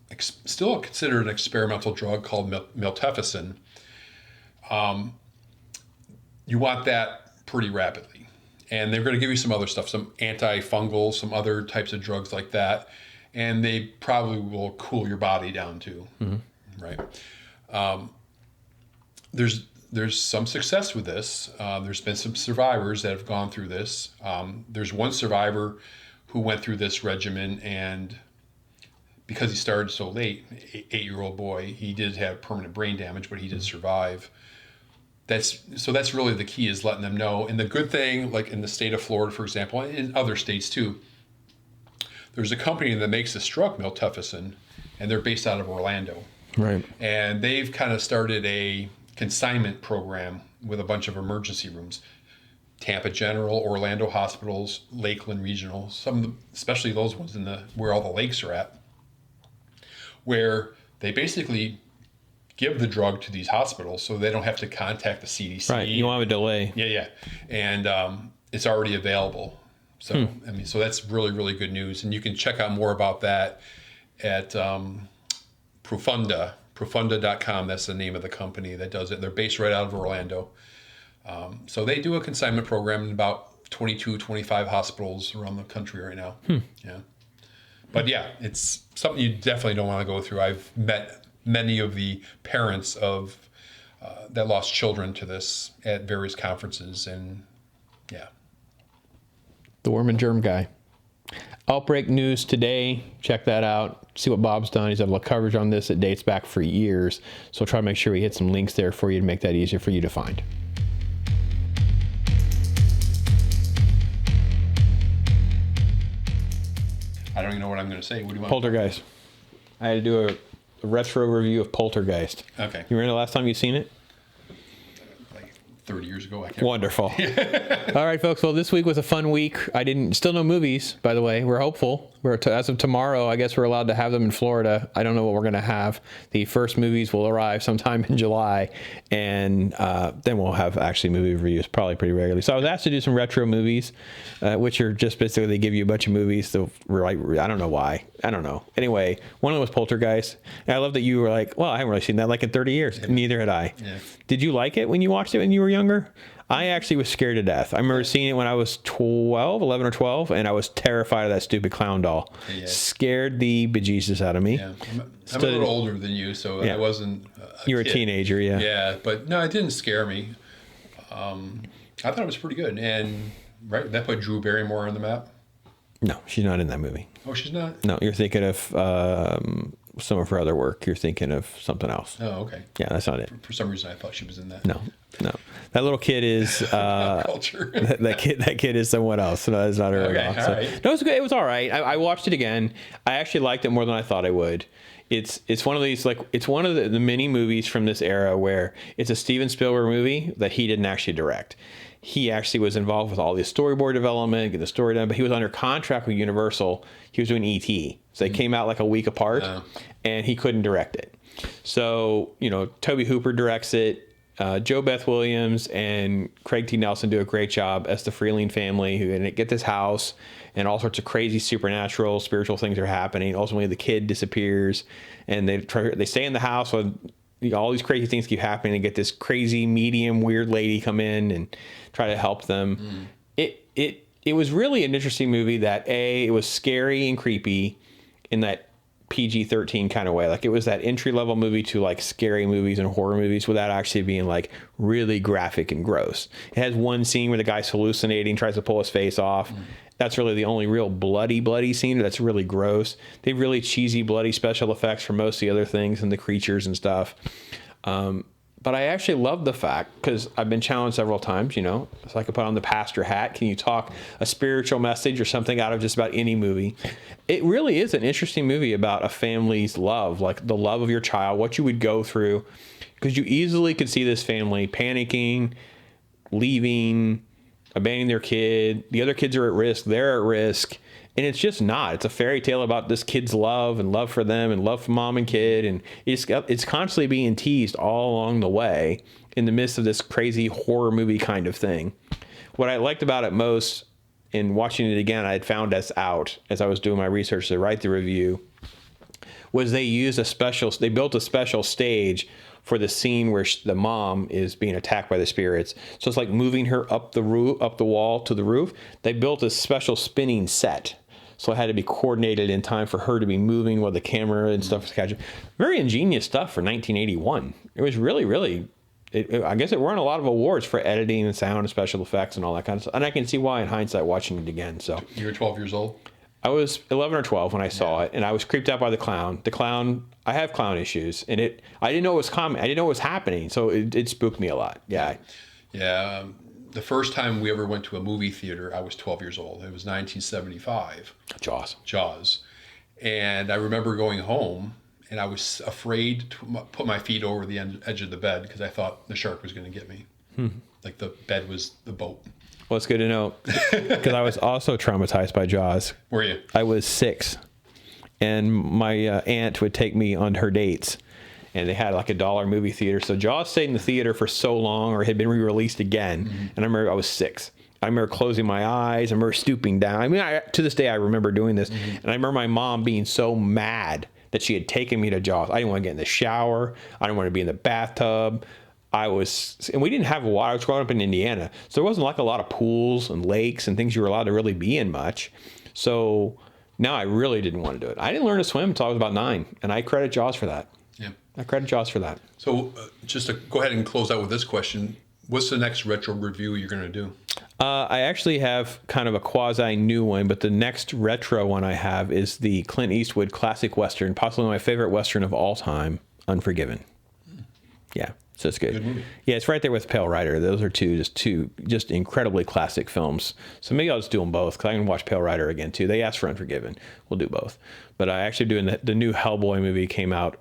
Speaker 2: still considered an experimental drug called miltefosine. You want that pretty rapidly. And they're going to give you some other stuff, some antifungal, some other types of drugs like that. And they probably will cool your body down too, right? There's some success with this. There's been some survivors that have gone through this. There's one survivor who went through this regimen, and because he started so late, 8-year-old boy, he did have permanent brain damage, but he did survive. That's really the key, is letting them know. And the good thing, like in the state of Florida, for example, and in other states too, there's a company that makes this drug, miltefosine, and they're based out of Orlando.
Speaker 1: Right.
Speaker 2: And they've kind of started a consignment program with a bunch of emergency rooms. Tampa General, Orlando hospitals, Lakeland Regional, especially those ones where all the lakes are at, where they basically give the drug to these hospitals so they don't have to contact the CDC.
Speaker 1: Right, you won't have a delay.
Speaker 2: Yeah. And it's already available. So, so that's really, really good news. And you can check out more about that at Profunda.com. That's the name of the company that does it. They're based right out of Orlando. So they do a consignment program in about 22, 25 hospitals around the country right now. Yeah. But yeah, it's something you definitely don't want to go through. I've met many of the parents of that lost children to this at various conferences, and yeah.
Speaker 1: The worm and germ guy. Outbreak news today. Check that out. See what Bob's done. He's had a lot of coverage on this. It dates back for years. So we'll try to make sure we hit some links there for you to make that easier for you to find.
Speaker 2: I don't even know what I'm going to say. What do you want?
Speaker 1: Poltergeist. I had to do a retro review of Poltergeist.
Speaker 2: Okay.
Speaker 1: You remember the last time you seen it?
Speaker 2: Like 30 years ago. I can't
Speaker 1: Wonderful. All right, folks. Well, this week was a fun week. Still no movies, by the way. We're hopeful. As of tomorrow, I guess we're allowed to have them in Florida. I don't know what we're going to have. The first movies will arrive sometime in July, and then we'll have actually movie reviews probably pretty regularly. So I was asked to do some retro movies, which are just basically they give you a bunch of movies. So I don't know why. I don't know. Anyway, one of them was Poltergeist. And I love that you were like, well, I haven't really seen that like in 30 years. Yeah. Neither had I. Yeah. Did you like it when you watched it when you were younger? I actually was scared to death. I remember seeing it when I was 11 or 12, and I was terrified of that stupid clown doll. Yeah. Scared the bejesus out of me.
Speaker 2: Yeah. I'm a little older than you, so I wasn't
Speaker 1: You were a teenager, yeah.
Speaker 2: Yeah, but no, it didn't scare me. I thought it was pretty good. And that put Drew Barrymore on the map?
Speaker 1: No, she's not in that movie.
Speaker 2: Oh, she's not?
Speaker 1: No, you're thinking of some of her other work. You're thinking of something else.
Speaker 2: Oh, okay.
Speaker 1: Yeah, that's not it.
Speaker 2: For some reason, I thought she was in that.
Speaker 1: No. That little kid is
Speaker 2: culture.
Speaker 1: that kid is someone else. So that's not her at all. So,
Speaker 2: right.
Speaker 1: No, it was good. It was all right. I watched it again. I actually liked it more than I thought I would. It's one of these, like, it's one of the many movies from this era where it's a Steven Spielberg movie that he didn't actually direct. He actually was involved with all the storyboard development, get the story done, but he was under contract with Universal. He was doing E.T. So they came out like a week apart, and he couldn't direct it. So, Tobe Hooper directs it. Joe Beth Williams and Craig T. Nelson do a great job as the Freeling family who get this house, and all sorts of crazy supernatural, spiritual things are happening. Ultimately, the kid disappears, and they stay in the house with all these crazy things keep happening. They get this crazy medium weird lady come in and try to help them. It was really an interesting movie that it was scary and creepy in that PG-13 kind of way. Like, it was that entry-level movie to like scary movies and horror movies without actually being like really graphic and gross. It has one scene where the guy's hallucinating, tries to pull his face off. That's really the only real bloody scene that's really gross. They have really cheesy, bloody special effects for most of the other things and the creatures and stuff. But I actually love the fact, because I've been challenged several times, so I could put on the pastor hat. Can you talk a spiritual message or something out of just about any movie? It really is an interesting movie about a family's love, like the love of your child, what you would go through, because you easily could see this family panicking, leaving, abandoning their kid. The other kids are at risk. They're at risk. And it's just not. It's a fairy tale about this kid's love and love for them and love for mom and kid. And it's constantly being teased all along the way in the midst of this crazy horror movie kind of thing. What I liked about it most in watching it again, I had found this out as I was doing my research to write the review, was they built a special stage for the scene where the mom is being attacked by the spirits. So it's like moving her up the wall to the roof. They built a special spinning set. So it had to be coordinated in time for her to be moving while the camera and stuff was catching. Very ingenious stuff for 1981. It was really, really, I guess it won a lot of awards for editing and sound and special effects and all that kind of stuff. And I can see why in hindsight watching it again. So
Speaker 2: you were 12 years old?
Speaker 1: I was 11 or 12 when I saw it, and I was creeped out by the clown. I have clown issues, and I didn't know it was coming. I didn't know what was happening, so it spooked me a lot. Yeah.
Speaker 2: Yeah. The first time we ever went to a movie theater, I was 12 years old. It was 1975. Jaws. And I remember going home, and I was afraid to put my feet over the edge of the bed because I thought the shark was going to get me. Like the bed was the boat.
Speaker 1: Well, it's good to know, because I was also traumatized by Jaws.
Speaker 2: Were you?
Speaker 1: I was 6, and my aunt would take me on her dates, and they had like $1 movie theater. So Jaws stayed in the theater for so long, or had been re-released again. And I remember I was 6. I remember closing my eyes. I remember stooping down. I mean, to this day, I remember doing this. And I remember my mom being so mad that she had taken me to Jaws. I didn't want to get in the shower. I didn't want to be in the bathtub. And we didn't have water. I was growing up in Indiana, so there wasn't like a lot of pools and lakes and things you were allowed to really be in much. So Now I really didn't want to do it. I didn't learn to swim until I was about 9, and I credit Jaws for that.
Speaker 2: Yeah.
Speaker 1: I credit Jaws for that.
Speaker 2: So just to go ahead and close out with this question, what's the next retro review you're going to do?
Speaker 1: I actually have kind of a quasi new one, but the next retro one I have is the Clint Eastwood classic Western, possibly my favorite Western of all time, Unforgiven. Yeah, so it's good.
Speaker 2: Good movie.
Speaker 1: Yeah, it's right there with Pale Rider. Those are two just incredibly classic films. So maybe I'll just do them both, because I can watch Pale Rider again too. They asked for Unforgiven. We'll do both. But I actually doing the new Hellboy movie came out,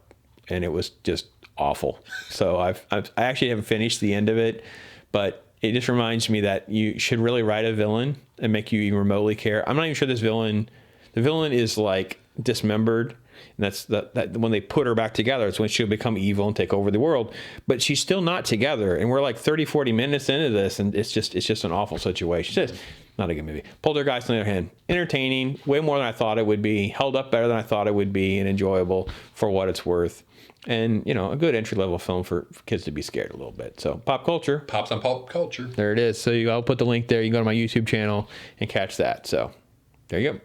Speaker 1: and it was just awful. So I actually haven't finished the end of it, but it just reminds me that you should really write a villain and make you even remotely care. I'm not even sure the villain is like dismembered. And that's that when they put her back together, it's when she'll become evil and take over the world. But she's still not together. And we're like 30, 40 minutes into this, and it's just an awful situation. It's just not a good movie. Poltergeist, on the other hand, entertaining, way more than I thought it would be, held up better than I thought it would be, and enjoyable for what it's worth. And, a good entry-level film for kids to be scared a little bit. So, pop culture.
Speaker 2: Pops on Pop Culture.
Speaker 1: There it is. So I'll put the link there. You can go to my YouTube channel and catch that. So, there you go.